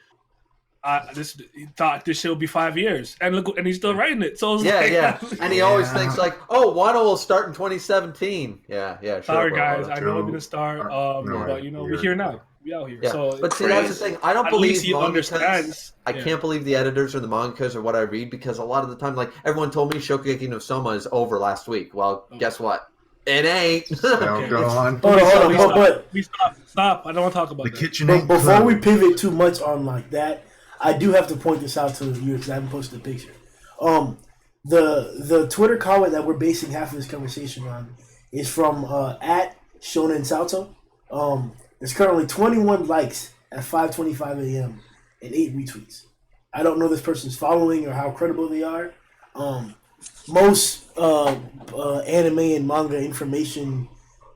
he thought this shit would be 5 years, and look, and he's still writing it. So yeah, and he always thinks like, oh, Wano will start in 2017. Yeah. Sure, sorry guys, I know I'm gonna start, but we're here now. We out here. Yeah. So, but see, that's the thing. I don't believe he understands. I can't believe the editors or the mangakas or what I read, because a lot of the time, like everyone told me, Shokugeki no Soma is over last week. Well, guess what? It ain't. Okay. Go on. Hold on. Stop. I don't want to talk about the that. kitchen. Before we pivot too much on like that, I do have to point this out to you because I haven't posted a picture. The Twitter comment that we're basing half of this conversation on is from at Shonen Salto. There's currently 21 likes at 5:25 a.m. and 8 retweets. I don't know this person's following or how credible they are. Most anime and manga information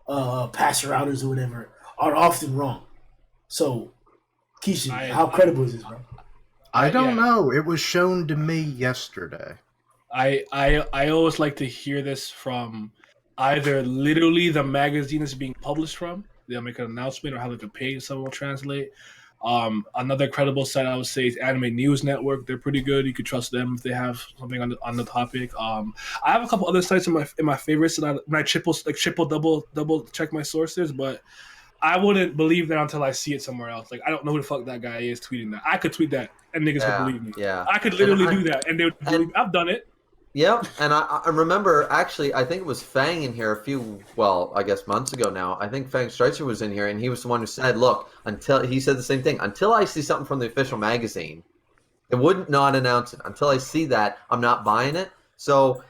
passer outers or whatever are often wrong. So, Kishin, how credible is this, bro? I don't know. It was shown to me yesterday. I always like to hear this from either literally the magazine is being published from. They'll make an announcement or have like a page someone will translate. Another credible site I would say is Anime News Network. They're pretty good. You could trust them if they have something on the topic. I have a couple other sites in my favorites that I triple double check my sources, but I wouldn't believe that until I see it somewhere else. Like I don't know who the fuck that guy is tweeting that. I could tweet that and niggas would believe me. Yeah, I could literally do that and they would believe me. I've done it. Yep, and I remember, actually, I think it was Fang in here I guess months ago now. I think Fang Streitzer was in here, and he was the one who said, look, he said the same thing. Until I see something from the official magazine, it wouldn't not announce it. Until I see that, I'm not buying it. So,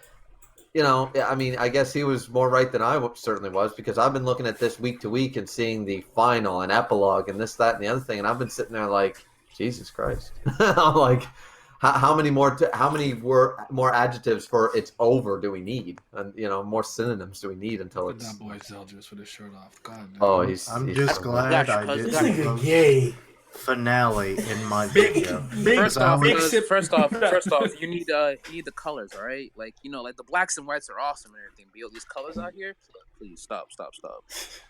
I mean, I guess he was more right than I certainly was, because I've been looking at this week to week and seeing the final and epilogue and this, that, and the other thing, and I've been sitting there like, Jesus Christ. I'm like... How many more adjectives for "it's over" do we need, and more synonyms do we need until it's? That boy Zeldris with his shirt off. God. Oh, he's just glad I didn't post gay finale in my video. First off, you need the colors, all right? Like like the blacks and whites are awesome and everything, but these colors out here, please stop.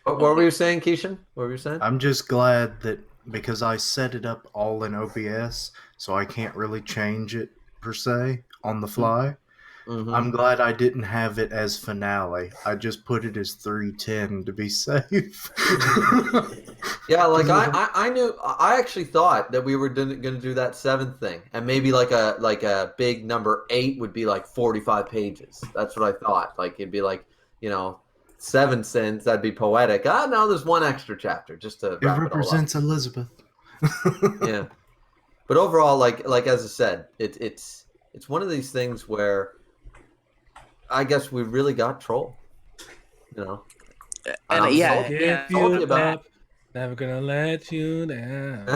What were you saying, Keishan? What were you saying? I'm just glad that because I set it up all in OBS, so I can't really change it per se on the fly. Mm-hmm. I'm glad I didn't have it as finale. I just put it as 310 to be safe. Yeah, like I actually thought that we were going to do that 7th thing, and maybe like a big number 8 would be like 45 pages. That's what I thought. Like it'd be like 7 sins. That'd be poetic. No, there's one extra chapter just to. It represents Elizabeth. Yeah, but overall, like as I said, it's one of these things where I guess we really got trolled. And never gonna let you down.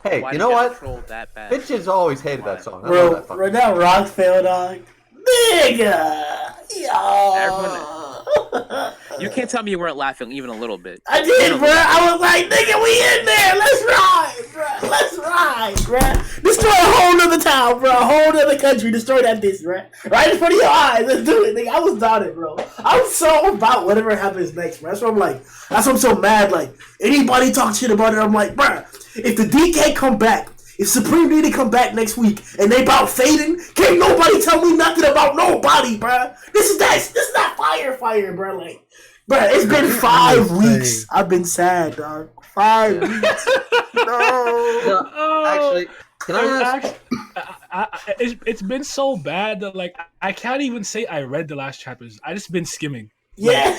Hey, you know what? Bitches always hated that song. Bro, right now, rock fail, dog. Nigga! Yo! You can't tell me you weren't laughing even a little bit. I did, bro. I was like, nigga, we in there. Let's ride, bro. Let's ride, bro. Destroy a whole nother town, bro. A whole nother country. Destroy that bitch, bro. Right in front of your eyes. Let's do it, nigga. I was down it, bro. I'm so about whatever happens next, bro. That's what I'm like. That's why I'm so mad. Like, anybody talk shit about it, I'm like, bro, if the DK come back, if Supreme need to come back next week and they about fading, can't nobody tell me nothing about nobody, bruh. This is not fire, bro. Like, bruh, it's been 5 weeks. I've been sad, dog. 5 weeks. No, actually, can I ask? It's been so bad that like I can't even say I read the last chapters. I just been skimming. Yeah.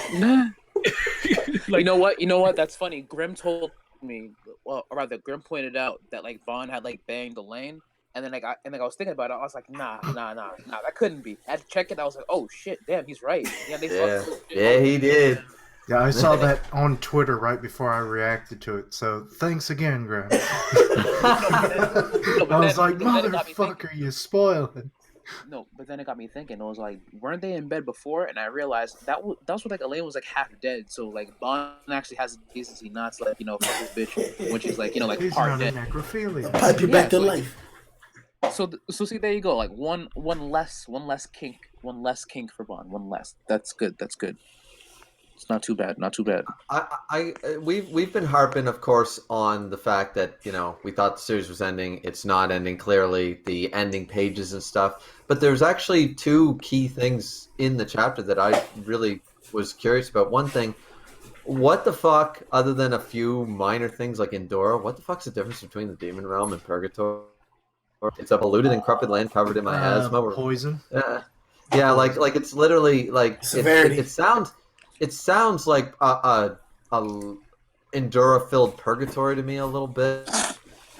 Like, you know what? That's funny. Grim told me, or rather, Grim pointed out that like Vaughn had like banged Elaine, And then I was thinking about it. I was like, nah, that couldn't be. I had to check it. I was like, oh shit, damn, he's right. Yeah, they fucked this shit. Yeah, he did. Yeah, I saw that on Twitter right before I reacted to it. So thanks again, Graham. No, I was like, motherfucker, you spoiling. No, but then it got me thinking. I was like, weren't they in bed before? And I realized that was what like Elaine was like half dead. So like Bond actually has the decency not to like fuck this bitch when she's like like He's part not dead. a necrophilia. Pipe you back to life. So see, there you go. Like one less kink for Bond. One less. That's good. It's not too bad. We've been harping, of course, on the fact that we thought the series was ending. It's not ending clearly. The ending pages and stuff. But there's actually two key things in the chapter that I really was curious about. One thing, what the fuck, other than a few minor things like Endora, what the fuck's the difference between the Demon Realm and Purgatory? It's a polluted and corrupted land covered in miasma. Poison. Yeah, like it's literally like it sounds like a Endura-filled purgatory to me a little bit.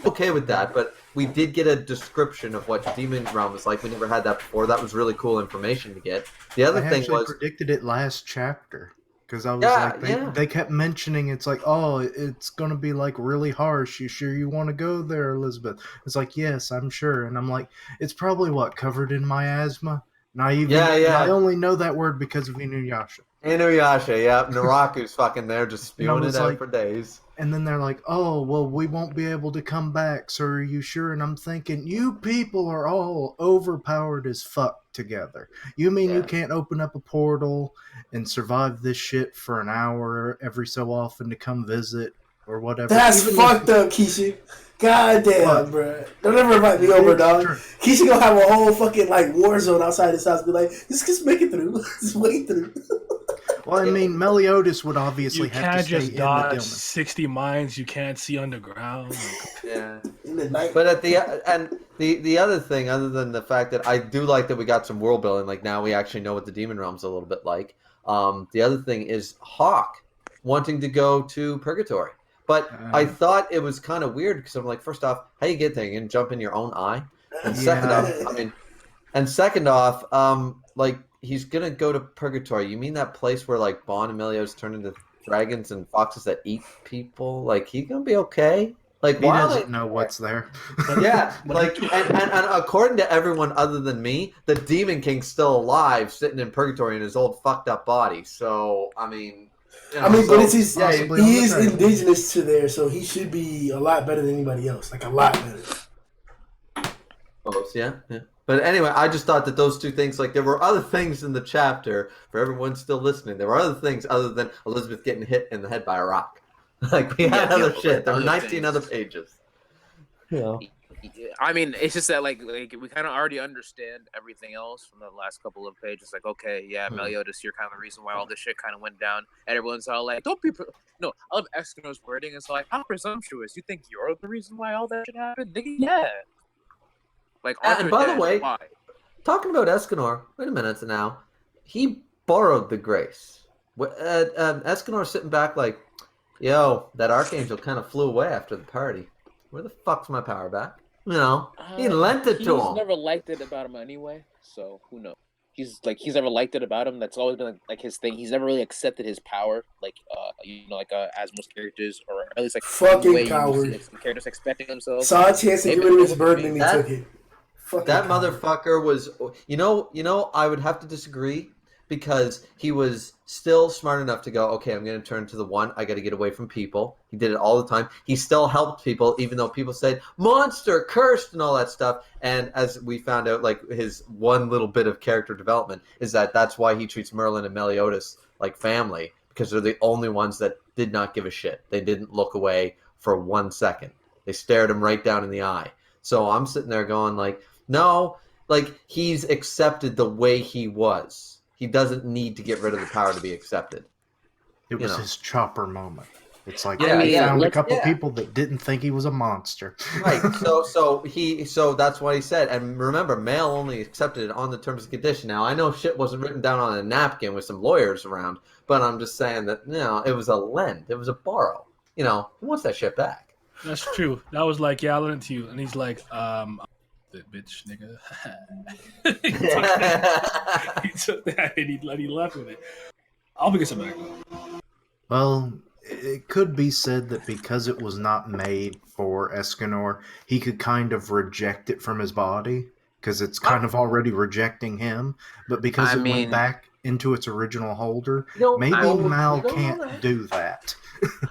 Okay with that, but we did get a description of what Demon Realm is like. We never had that before. That was really cool information to get. The other thing was predicted it last chapter because I was they kept mentioning it's like, oh, it's gonna be like really harsh. You sure you want to go there, Elizabeth? It's like, yes, I'm sure, and I'm like, it's probably covered in miasma. I only know that word because of Inuyasha. Inuyasha, yeah. Naraku's fucking there just spewing it out for days. And then they're like, oh, well, we won't be able to come back, so are you sure? And I'm thinking, you people are all overpowered as fuck together. You mean you can't open up a portal and survive this shit for an hour every so often to come visit or whatever? That's fucked up, Keisha. God damn, bro. Don't ever invite me over, dog. Keisha gonna have a whole fucking war zone outside his house. Be like, just make it through. Just wait through. Well, I mean, Meliodas would obviously have to stay in the You can't just dodge 60 mines you can't see underground. Yeah. In the night. But the other thing, other than the fact that I do like that we got some world building, like now we actually know what the Demon Realm's a little bit like. The other thing is Hawk wanting to go to Purgatory. But I thought it was kind of weird because I'm like, first off, how you get there? You can jump in your own eye. And second off, like he's gonna go to Purgatory. You mean that place where like Bond and Meliodas turn into dragons and foxes that eat people? Like he's gonna be okay? Like he doesn't know what's there. Yeah, like and according to everyone other than me, the Demon King's still alive, sitting in Purgatory in his old fucked up body. So I mean. But he is indigenous to there, so he should be a lot better than anybody else. Like a lot better. Yeah. But anyway, I just thought that those two things, like there were other things in the chapter for everyone still listening. There were other things other than Elizabeth getting hit in the head by a rock. Like we had other shit. There were 19 other pages. I mean, it's just that like we kind of already understand everything else from the last couple of pages. Like, okay, yeah, Meliodas, you're kind of the reason why all this shit kind of went down. And everyone's all like, don't be... No, I love Escanor's wording. It's like, how presumptuous. You think you're the reason why all that shit happened? Nigga, yeah. Like, and by the way, talking about Escanor, wait a minute now. He borrowed the grace. Escanor's sitting back like, yo, that Archangel kind of flew away after the party. Where the fuck's my power back? He lent it to him. He's never liked it about him anyway, so who knows? He's never liked it about him. That's always been like his thing. He's never really accepted his power, as most characters, or at least like fucking coward. Characters expecting themselves. Saw a chance to get rid of his burden and he took it. That motherfucker was, I would have to disagree because he was still smart enough to go, okay, I'm going to turn to the one. I got to get away from people. He did it all the time. He still helped people, even though people said, monster, cursed, and all that stuff. And as we found out, like his one little bit of character development is that's why he treats Merlin and Meliodas like family, because they're the only ones that did not give a shit. They didn't look away for 1 second. They stared him right down in the eye. So I'm sitting there going like, no, like he's accepted the way he was. He doesn't need to get rid of the power to be accepted. It was his Chopper moment. It's like he found a couple people that didn't think he was a monster. Right. So that's what he said. And remember, Mail only accepted it on the terms and condition. Now I know shit wasn't written down on a napkin with some lawyers around, but I'm just saying that it was a lend. It was a borrow. Who wants that shit back? That's true. That was like, I lent it to you, and he's like, it, bitch, nigga. He took that and he left with it. I'll pick some back though. Well, it could be said that because it was not made for Escanor, he could kind of reject it from his body because it's kind of already rejecting him. But because it went back into its original holder, maybe Mal can't do that.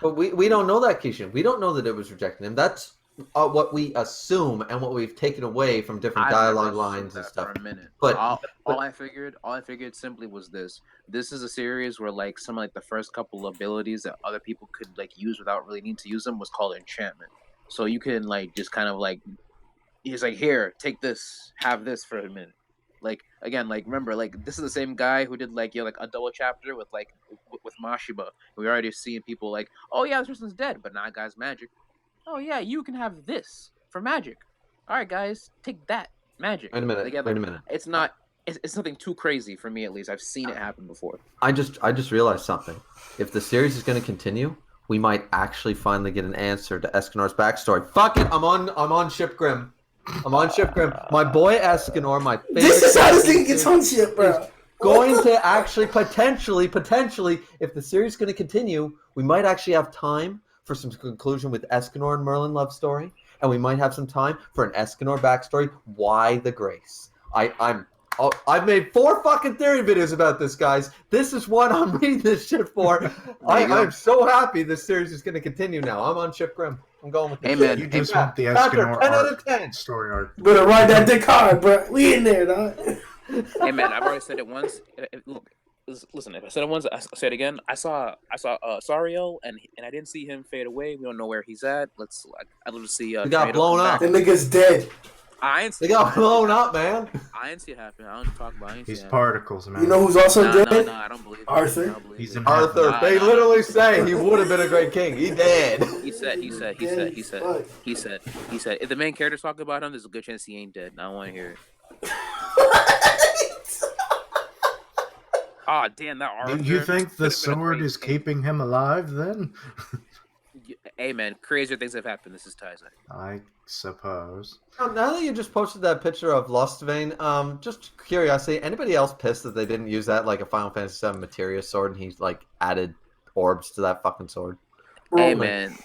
But we don't know that, Kishin. We don't know that it was rejecting him. That's what we assume and what we've taken away from different dialogue lines and stuff. For a minute. But all I figured simply was this. This is a series where like some like the first couple of abilities that other people could like use without really needing to use them was called enchantment. So you can like just kind of like he's like, here, take this, have this for a minute. Like again, like remember, like this is the same guy who did like like a double chapter with like with Mashiba. We already seen people like, oh yeah, this person's dead, but now guy's magic. Oh yeah, you can have this for magic. All right, guys, take that magic. Wait a minute. Like, wait a minute. It's not. It's nothing too crazy for me, at least. I've seen it happen before. I just realized something. If the series is going to continue, we might actually finally get an answer to Escanor's backstory. Fuck it, I'm on Ship Grim. I'm on Ship Grim. My boy Escanor, my favorite. This is how this thing gets on ship, bro. Going to actually potentially, if the series is going to continue, we might actually have time for some conclusion with Escanor and Merlin love story, and we might have some time for an Escanor backstory. Why the Grace? I've made 4 fucking theory videos about this, guys. This is what I'm reading this shit for. I'm so happy this series is going to continue now. I'm on Ship Grim. I'm going with this. Amen. You just want the Escanor 10 out of 10. story arc. Better write that dick hard, bro. We in there, dog. Hey man, I've already said it once. Look, listen. If I said it once, I'll say it again. I saw Sariel, and I didn't see him fade away. We don't know where he's at. I'd love to see. He got blown up. The nigga's dead. They got blown up, man. I didn't see it happen. I don't talk about it. He's particles, man. You know who's also dead? No, I don't believe it. Arthur. He's in Arthur. They literally say he would have been a great king. He dead. He said. If the main character's talking about him, there's a good chance he ain't dead. I don't want to hear it. Oh, damn, that Arthur. Do you think the sword is keeping him alive then? Hey, man, crazier things have happened. This is Taizai. I suppose. Now that you just posted that picture of Lustvein, just curiosity, anybody else pissed that they didn't use that like a Final Fantasy VII Materia sword and he's like added orbs to that fucking sword? Hey, man.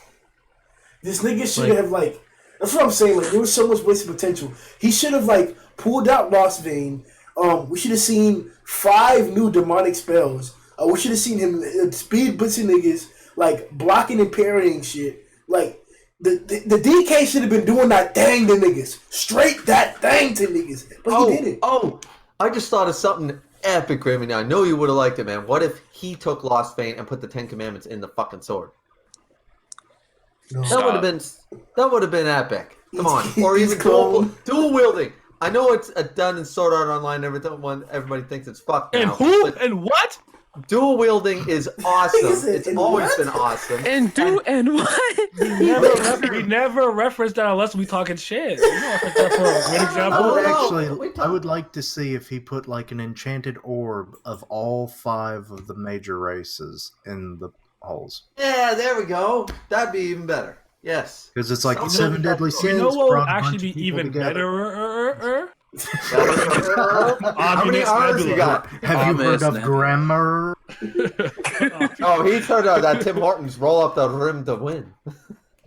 This nigga should have like. That's what I'm saying. Like there was so much wasted potential. He should have like pulled out Lost Vein. We should have seen 5 new demonic spells. We should have seen him speed blitzing niggas, like blocking and parrying shit. Like the DK should have been doing that thing to niggas, straight that thing to niggas, but he didn't. Oh, I just thought of something epic, Grammy. Now I know you would have liked it, man. What if he took Lost Vein and put the 10 Commandments in the fucking sword? No. That would have been epic. Come on, or even dual wielding. I know it's done in Sword Art Online. Everybody thinks it's fucked now. And who and what? Dual wielding is awesome. It's always been awesome. And what? We never reference that unless we talking shit. We don't reference that for a good example. I would like to see if he put like an enchanted orb of all 5 of the major races in the holes. Yeah, there we go. That'd be even better. Yes. Because it's like 7 deadly sins. You know what would brought a actually bunch of be people even together. better? How many arms you got? Have you heard of grammar? Oh, he's heard of that Tim Hortons roll up the rim to win.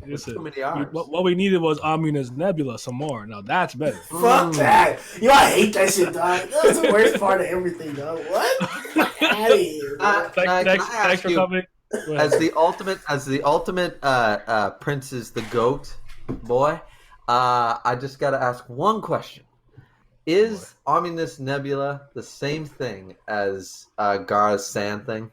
Listen, Too many arms. what we needed was Amina's Nebula some more. Now that's better. Fuck that. Yo, I hate that shit, dog. That's the worst part of everything, dog. What? Out of here, bro. Thanks for coming. As the ultimate Prince is the GOAT boy, I just got to ask one question. Is Ominous Nebula the same thing as Gara's sand thing?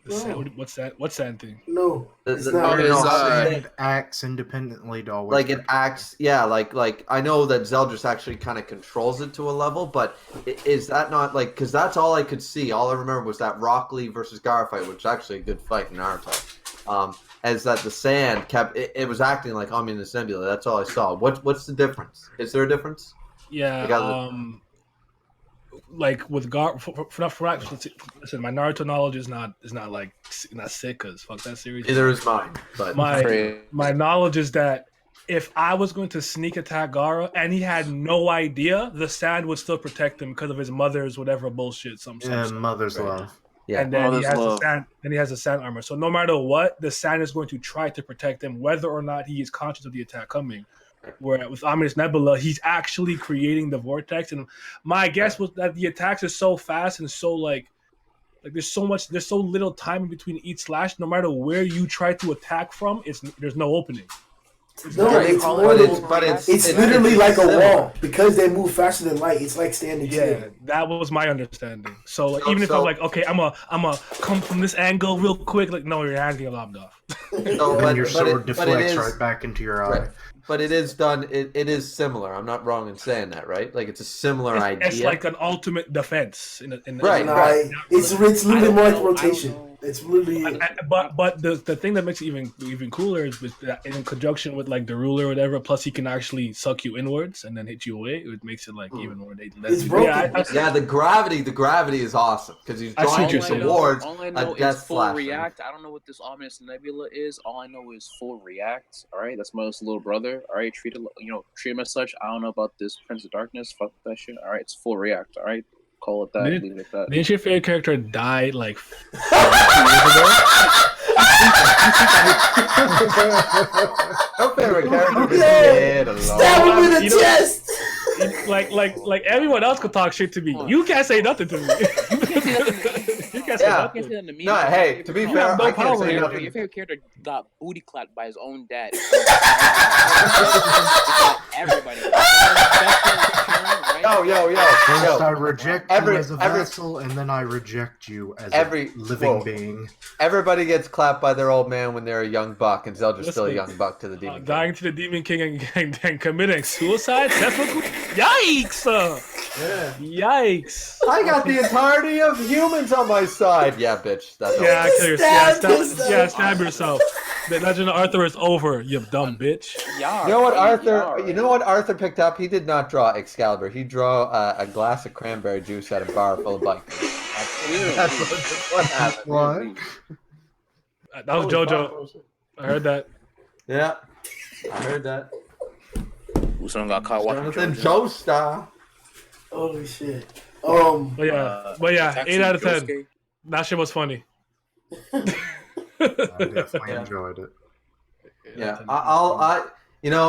What's that? What sand thing? No. It acts independently to always. Like it acts, yeah. Like I know that Zeldris actually kind of controls it to a level, but is that not like? Because that's all I could see. All I remember was that Rock Lee versus Gara fight, which was actually a good fight in Naruto. As that the sand kept, it was acting like Ominous Nebula. That's all I saw. What's the difference? Is there a difference? Yeah. Like with Gar, listen, my Naruto knowledge is not sick because fuck that series. Neither is mine. But my knowledge is that if I was going to sneak attack Gara and he had no idea, the sand would still protect him because of his mother's whatever bullshit. Some mother's love. Yeah. And then Mother's he has love. the sand. Then he has the sand armor. So no matter what, the sand is going to try to protect him, whether or not he is conscious of the attack coming. Where with Ominous Nebula, he's actually creating the vortex. And my guess was that the attacks are so fast and so like there's so little time in between each slash. No matter where you try to attack from, there's no opening. No, it's literally like a wall because they move faster than light. It's like standing still. Yeah, that was my understanding. So like, even if I'm like, okay, I'm a come from this angle real quick. Like, no, your hand's getting lobbed off. And your sword deflects right back into your eye. Right. But it is done. It is similar. I'm not wrong in saying that, right? Like it's a similar idea. It's like an ultimate defense. Right. It's literally more like rotation. It's really. But the thing that makes it even cooler is that in conjunction with like the ruler or whatever. Plus, he can actually suck you inwards and then hit you away. It makes it like even more. It's broken. The gravity is awesome because he's drawing you towards all I know a death is full slash. react. I don't know what this Ominous Nebula is. All I know is full react. All right, that's Mo's little brother. All right, treat him as such. I don't know about this Prince of Darkness. Fuck that shit. All right, it's full react. All right. Call it that. Leave it at that. Didn't your favorite character die like 2 Her favorite character is Stab him in the chest. Like everyone else could talk shit to me. You can't say nothing to me. You can't say nothing to me. No, hey, to be fair, I can't say nothing. Your favorite character got booty clapped by his own dad. Everybody. Yo. First I reject you as a vassal, and then I reject you as a living being. Everybody gets clapped by their old man when they're a young buck, and Zelda's still a young buck to the Demon King. Dying to the Demon King and committing suicide? Yikes! Yikes! I got the entirety of humans on my side. Yeah, bitch. That's stab yourself. The Legend of Arthur is over, you dumb bitch. You know what Arthur picked up? He did not draw Excalibur. He drew a glass of cranberry juice at a bar full of bikers. That's what happened. What? That was JoJo. I heard that. Yeah, I heard that. Someone got caught watching Jonathan Joestar. Holy shit. But yeah, 8 out of 10. That shit was funny. I definitely enjoyed it. Yeah,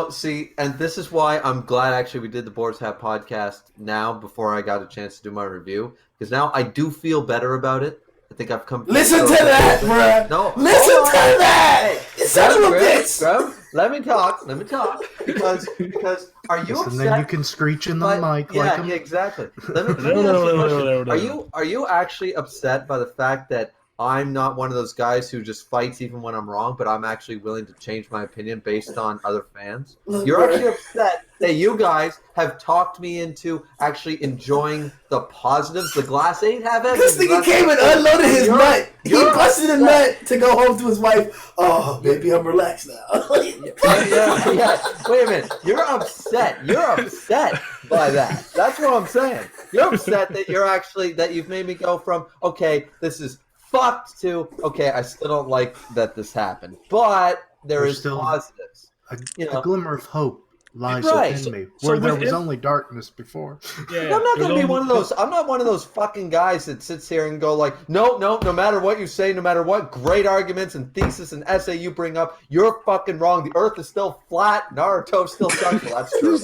see, and this is why I'm glad actually we did the Boar's Hat podcast now before I got a chance to do my review, because now I do feel better about it. I think I've come. Listen to that, bruh. No, listen to that. You son of a bitch. Grim, let me talk. Because are you upset? And then you can screech in the mic. Yeah, exactly. Let me ask you a question. Are you actually upset by the fact that I'm not one of those guys who just fights even when I'm wrong, but I'm actually willing to change my opinion based on other fans? You're actually upset that you guys have talked me into actually enjoying the positives. The Glass 8 have it. This nigga came and unloaded his nut. He busted a nut to go home to his wife. Oh, baby, I'm relaxed now. yeah. Wait a minute. You're upset. You're upset by that. That's what I'm saying. You're upset that that you've made me go from, okay, this is fucked to, okay, I still don't like that this happened, but there's still positives. A glimmer of hope lies within me, where there was only darkness before. I'm not going to be one of those. I'm not one of those fucking guys that sits here and go like, no matter what you say, no matter what great arguments and thesis and essay you bring up, you're fucking wrong. The Earth is still flat. Naruto's still central. That's true.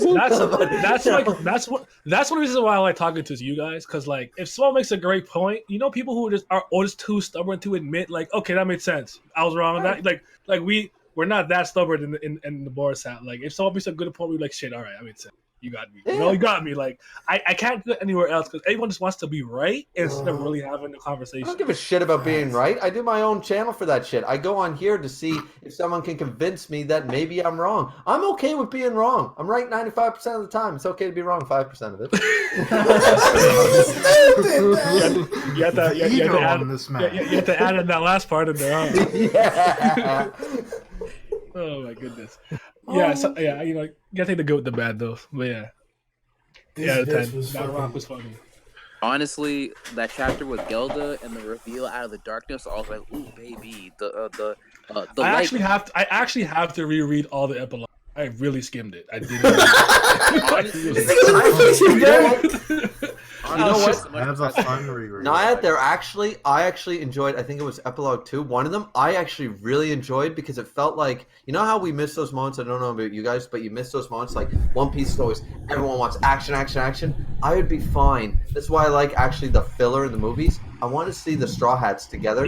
That's one reason why I like talking to you guys, because like if someone makes a great point, people who are just too stubborn to admit, like, okay, that makes sense. I was wrong on that. Like we're not that stubborn in the Boar's Hat. Like if someone makes a good point, we're like, shit, all right, I made sense. You got me. You got me. Like I can't do it anywhere else because everyone just wants to be right instead of really having a conversation. I don't give a shit about being right. I do my own channel for that shit. I go on here to see if someone can convince me that maybe I'm wrong. I'm okay with being wrong. I'm right 95% of the time. It's okay to be wrong 5% of it. You have to add in that last part in there. Huh? Yeah. Oh my goodness. Yeah, you gotta take the good with the bad though. But yeah. That rock was funny. Honestly, that chapter with Gelda and the reveal out of the darkness, I was like, ooh baby. I actually have to reread all the epilogue. I really skimmed it. I didn't. You know what? Have a fun reread. Naya, I actually enjoyed, I think it was episode 2. One of them I actually really enjoyed because it felt like, you know how we miss those moments? I don't know about you guys, but you miss those moments like One Piece is always, everyone wants action, action, action. I would be fine. That's why I like actually the filler in the movies. I want to see the Straw Hats together.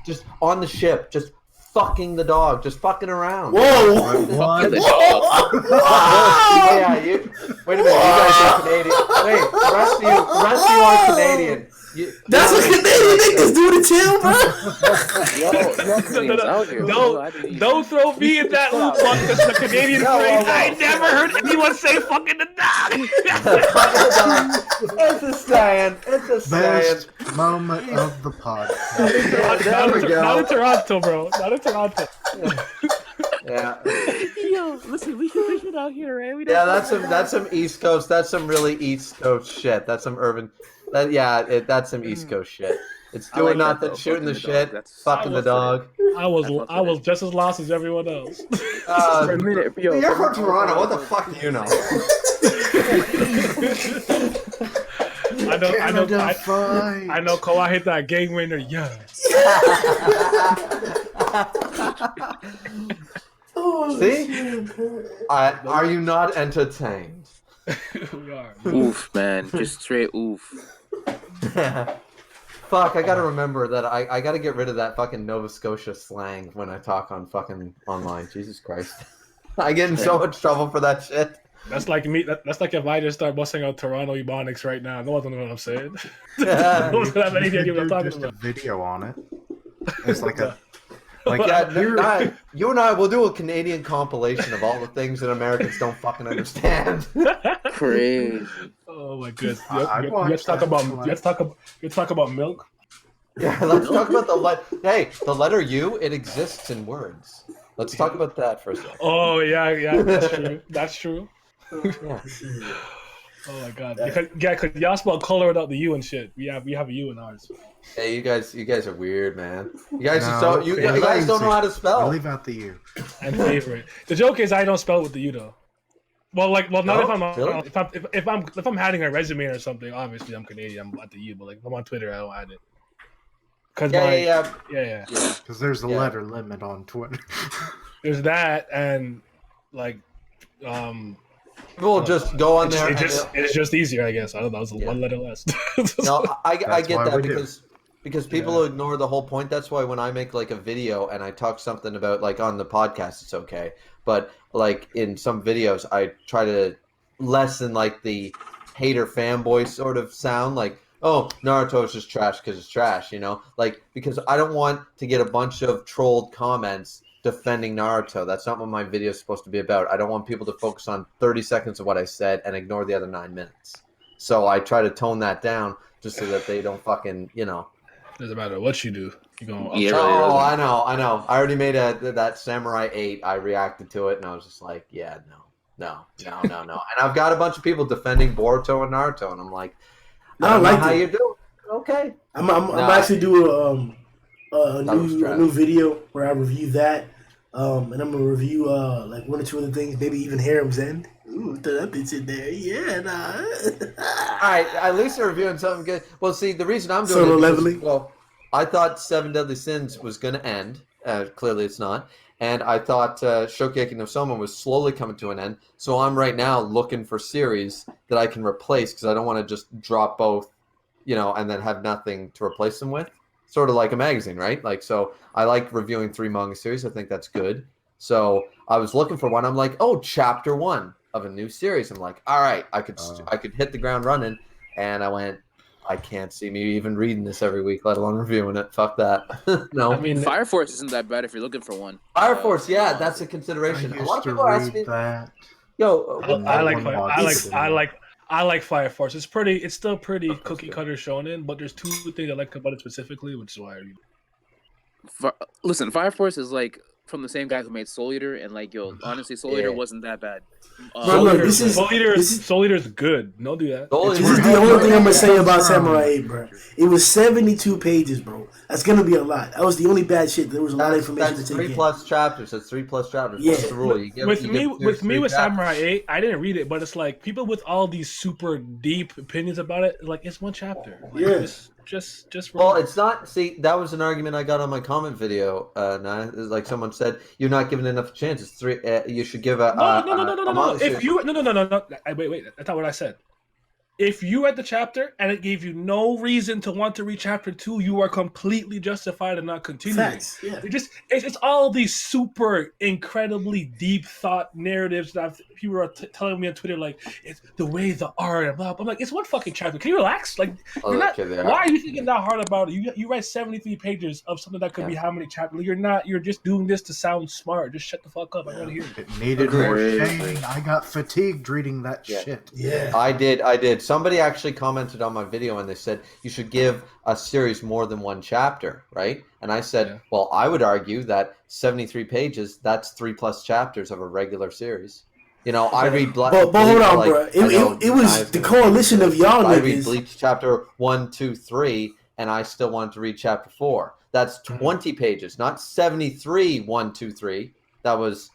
Just on the ship, just fucking the dog, just fucking around. Whoa! What? Yeah, wait a minute, you guys are Canadian. Wait, the rest of you are Canadian. That's what Canadian niggas do to chill, bro. Don't throw me in that loop, fuck. That's the Canadian phrase. I never heard anyone say fucking the dog. It's a saying. It's a saying. Best moment of the podcast. Not in Toronto, bro. Not in Toronto. Yeah. Yo, listen, we can fish it out here, right? Yeah, that's some East Coast. That's some really East Coast shit. That's some urban. That's some East Coast shit. It's doing like nothing, shooting the shit, That's fucking the dog. I was just as lost as everyone else. For a minute, yo, You're from Toronto. What the fuck do you know? I know. Kawhi hit that game winner. Yeah. See? Are you not entertained? We are. Oof, man, just straight oof. Fuck, I gotta remember that I gotta get rid of that fucking Nova Scotia slang when I talk on fucking online. Jesus Christ. I get in so much trouble for that shit. That's like me. That's like if I just start busting out Toronto Ebonics right now. No one knows what I'm saying. No one have any idea what I'm talking about. A video on it. It's like a. You and I will do a Canadian compilation of all the things that Americans don't fucking understand. Crazy. Oh my goodness! Let's talk about milk. Yeah, let's talk about the letter U. It exists in words. Let's talk about that for a second. Oh yeah, that's true. That's true. Yeah. Oh my god! Because y'all spell color without the U and shit. We have a U in ours. Hey, you guys are weird, man. You guys guys don't know how to spell. Leave out the U. And favorite. The joke is I don't spell it with the U though. Not really? if I'm adding a resume or something. Obviously, I'm Canadian. I'm at the U, but like if I'm on Twitter, I don't add it. Yeah. Because there's a letter limit on Twitter. There's that, and like, We'll just go on there. It's just easier, I guess. I don't know. It's one letter less. No, I get that because people ignore the whole point. That's why when I make like a video and I talk something about like on the podcast, it's okay. But like in some videos, I try to lessen like the hater fanboy sort of sound. Like, oh, Naruto is just trash because it's trash, you know? Like, because I don't want to get a bunch of trolled comments defending Naruto. That's not what my video is supposed to be about. I don't want people to focus on 30 seconds of what I said and ignore the other 9 minutes. So I try to tone that down just so that they don't fucking, you know. Doesn't matter what you do. You're going. Oh, I know. I already made that Samurai 8. I reacted to it and I was just like, yeah, no. And I've got a bunch of people defending Boruto and Naruto, and I'm like, I don't know how you do it. Okay. I'm actually doing a new video where I review that, and I'm gonna review like one or two other things, maybe even Harem's End. Ooh, throw that bitch in there, yeah, nah. All right, at least they're reviewing something good. Well, see, the reason I'm doing Solo it leveling. Well, I thought Seven Deadly Sins was going to end. Clearly, it's not. And I thought Shokugeki no Soma was slowly coming to an end. So I'm right now looking for series that I can replace because I don't want to just drop both, you know, and then have nothing to replace them with. Sort of like a magazine, right? Like, so I like reviewing 3 manga series. I think that's good. So I was looking for one. I'm like, oh, chapter 1 of a new series. I'm like, all right, I could hit the ground running. And I went, I can't see me even reading this every week, let alone reviewing it. Fuck that. No. I mean, Fire Force isn't that bad if you're looking for one. Fire Force, yeah, that's a consideration. A lot of people ask me that. Yo, I like Fire Force. It's still pretty cookie cutter shonen, but there's 2 things I like about it specifically, which is why I read it. Listen, Fire Force is like from the same guy who made Soul Eater, and like, yo, honestly, Soul Eater wasn't that bad. Soul Eater is good. Don't do that. This is the only thing I'm gonna say about Samurai 8, bro. It was 72 pages, bro. That's gonna be a lot. That was the only bad shit. There was a lot of information That's to take 3+ chapters. That's 3+ chapters. Yeah. What's the rule? You give, with you me, give, there's with me, 3 with chapters. Samurai 8, I didn't read it, but it's like people with all these super deep opinions about it. Like it's one chapter. Like, Yeah. just. Well, it's not. See, that was an argument I got on my comment video. Like someone said, you're not giving enough chances. 3. You should give a no. manga If series. you no. Wait. That's not what I said. If you read the chapter and it gave you no reason to want to read chapter 2, you are completely justified in not continuing. Facts, yeah. It's all these super incredibly deep thought narratives that people are telling me on Twitter, like it's the way the art and blah. I'm like, it's one fucking chapter. Can you relax? Like, you're not. Why are you thinking that hard about it? You write 73 pages of something that could be how many chapters? You're not. You're just doing this to sound smart. Just shut the fuck up. I want to hear it. It needed more shading. I got fatigued reading that shit. Yeah. I did. Somebody actually commented on my video and they said you should give a series more than one chapter, right? And I said, well, I would argue that 73 pages, that's 3+ chapters of a regular series. You know, I read But hold on, bro. It was the coalition of y'all I read niggas. Bleach chapter 1, 2, 3, and I still wanted to read chapter 4. That's 20 pages, not 73, 1, 2, 3. That was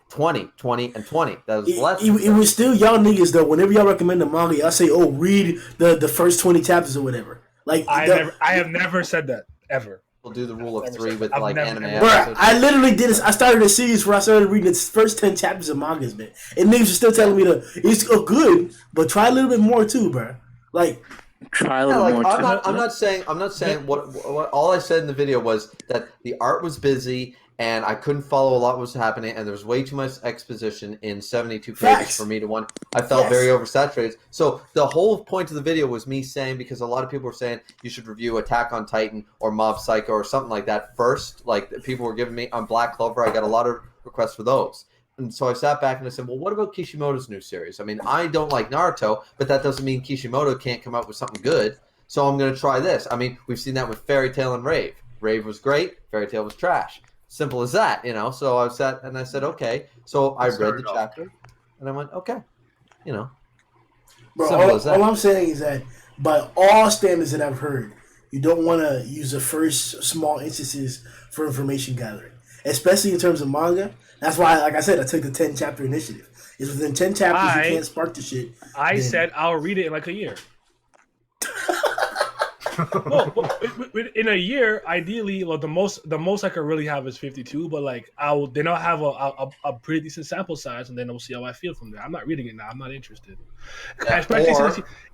20, and 20. That was less. It was still y'all niggas though. Whenever y'all recommend the manga, y'all say, "Oh, read the first 20 chapters or whatever." Like I have never said that ever. We'll do the rule of 3 with I've like never- anime Bro, episodes. I literally did this. I started a series where I started reading the first 10 chapters of mangas, man. And niggas are still telling me it's good, but try a little bit more too, bro. Like, Try a little more. I'm not saying what all I said in the video was that the art was busy and I couldn't follow a lot what was happening and there was way too much exposition in 72 pages Facts. for me to want. I felt very oversaturated. So the whole point of the video was me saying, because a lot of people were saying you should review Attack on Titan or Mob Psycho or something like that first. Like people were giving me on Black Clover, I got a lot of requests for those. And so I sat back and I said, well, what about Kishimoto's new series? I mean, I don't like Naruto, but that doesn't mean Kishimoto can't come up with something good. So I'm going to try this. I mean, we've seen that with Fairy Tail and Rave. Rave was great. Fairy Tail was trash. Simple as that, you know. So I sat and I said, okay. So I read the chapter and I went, okay, you know. bro, all I'm saying is that by all standards that I've heard, you don't want to use the first small instances for information gathering, especially in terms of manga. That's why, like I said, I took the 10 chapter initiative. It's within 10 chapters you can't spark the shit. I said I'll read it in like a year. No, in a year, ideally, well, the most I could really have is 52. But like, I'll have a pretty decent sample size, and then I'll see how I feel from there. I'm not reading it now. I'm not interested,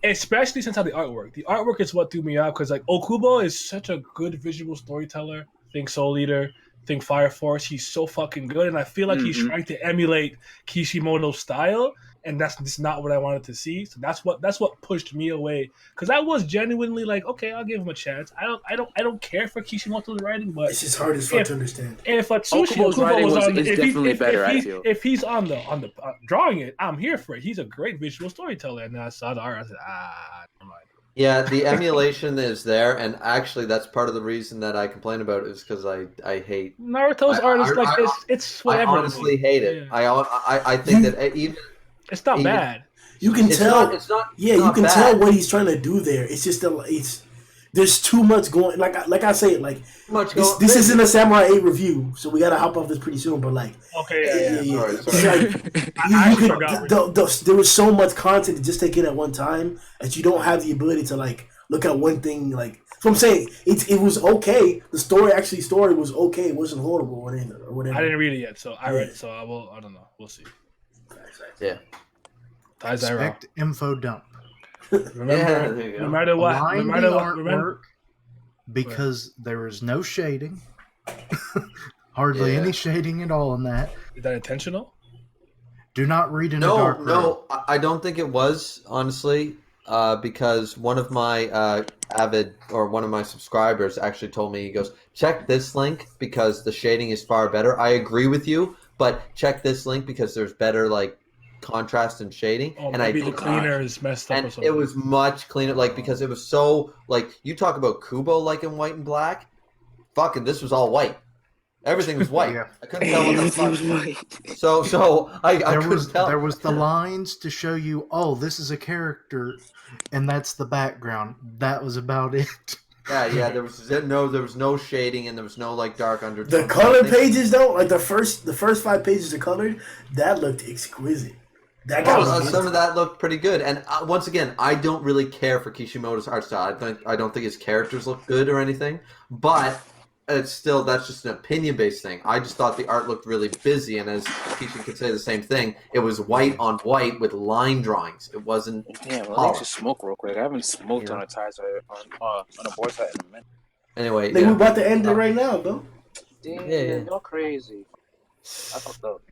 especially since how the artwork. The artwork is what threw me off because like Okubo is such a good visual storyteller. Think Soul Eater. Think Fire Force. He's so fucking good, and I feel like he's trying to emulate Kishimoto's style, and that's just not what I wanted to see. So that's what pushed me away, because I was genuinely like, okay, I'll give him a chance. I don't care for Kishimoto's writing, but it's just hard as fuck to understand. If Atsushi Okubo's writing is definitely better, I feel. If he's on the drawing it, I'm here for it. He's a great visual storyteller, and then I saw the art. I said, never mind. Yeah, the emulation is there, and actually, that's part of the reason that I complain about it is because I hate Naruto's art is like this. It's whatever. I honestly hate it. Yeah. I think that even it's not bad. You can tell. It's not. You can tell what he's trying to do there. It's just there's too much going. Like I say, like this isn't a Samurai 8 review, so we gotta hop off this pretty soon. But like, okay, Sorry. There was so much content to just take in at one time that you don't have the ability to like look at one thing. Like, so I'm saying it was okay. The story was okay. It wasn't horrible or whatever. I didn't read it yet, so I read it. So I will. I don't know. We'll see. Yeah. Expect info dump. Remember, no matter what, artwork, because there is no shading, hardly any shading at all in that. Is that intentional? Do not read in a dark room. No, I don't think it was, honestly, because one of my one of my subscribers actually told me, he goes, check this link because the shading is far better. I agree with you, but check this link because there's better like contrast and shading, and maybe the cleaner is messed up, and or something. It was much cleaner, like because it was so like you talk about Kubo like in white and black. Fucking, this was all white. Everything was white. I couldn't tell what the fuck. Was white. So I couldn't tell. There was the lines to show you. Oh, this is a character, and that's the background. That was about it. Yeah. There was no shading and there was no like dark undertones. The color pages though, like the first 5 pages are colored. That looked exquisite. Some of that looked pretty good. And once again, I don't really care for Kishimoto's art style. I don't think his characters look good or anything. But that's just an opinion-based thing. I just thought the art looked really busy, and as Kishin could say the same thing, it was white on white with line drawings. It wasn't. Yeah, well, let me just smoke real quick. I haven't smoked on a taizai on a board side in a minute. Anyway, we about to end it right now, though. Damn, you're crazy. I fucked up.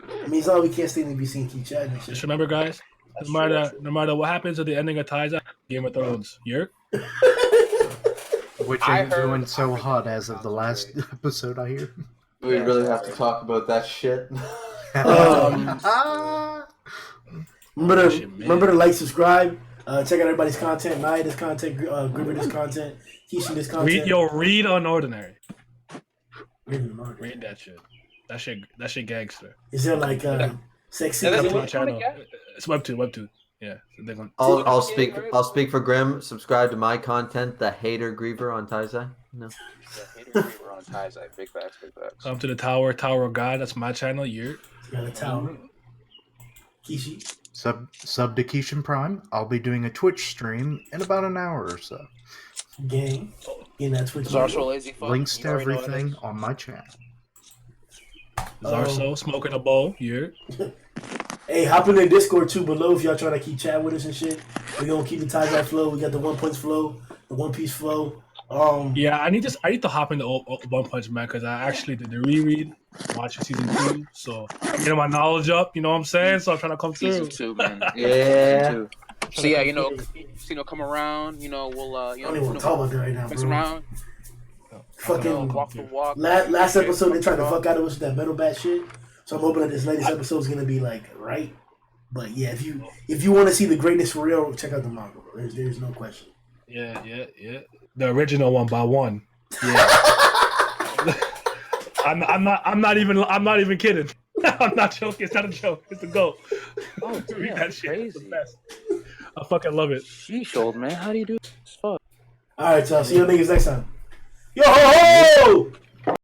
I mean, it's all we can't stand to be seen keep chatting. Just remember, guys, no matter what happens at the ending of Taizai, Game of Thrones, which ain't doing so hot as of the last episode, I hear. We really have to talk about that shit. Remember to like, subscribe, check out everybody's content, Naya's content, Griffith's content, Kishi's content. Read Unordinary. Read that shit. That shit gangster. Is there like sexy? Channel. It's Webtoon. Yeah. I'll speak for Grim. Subscribe to my content, The Hater Griever on Taizai. No. The Hater Griever on Taizai. Big facts. Come to the Tower of God. That's my channel. Got a tower. Kishi. Sub to Kishin Prime. I'll be doing a Twitch stream in about an hour or so. Gang. In that Twitch. Links to everything on my channel. Zarso, smoking a bowl. Hey, hop in the Discord too below if y'all trying to keep chat with us and shit. We're gonna keep the Taizai flow. We got the One Punch flow, the One Piece flow. Yeah, I need to hop into One Punch Man because I actually did the reread, watching season 2, so I'm getting my knowledge up. You know what I'm saying? So I'm trying to come through. Season 2, man. Yeah. So yeah, come around. We'll I don't even want to talk about that right now, bro. Around. Fucking walk the walk. Last episode they tried to fuck out of us with that metal bat shit. So I'm hoping that this latest episode is gonna be like right. But yeah, if you want to see the greatness for real, check out the manga, bro. There's no question. Yeah. The original 1x1. Yeah. I'm not even kidding. I'm not joking. It's not a joke. It's a go. Oh, damn, that shit crazy. is the best. I fucking love it. Sheesh, old man. How do you do this? Fuck. All right, y'all. See you niggas next time. Yo!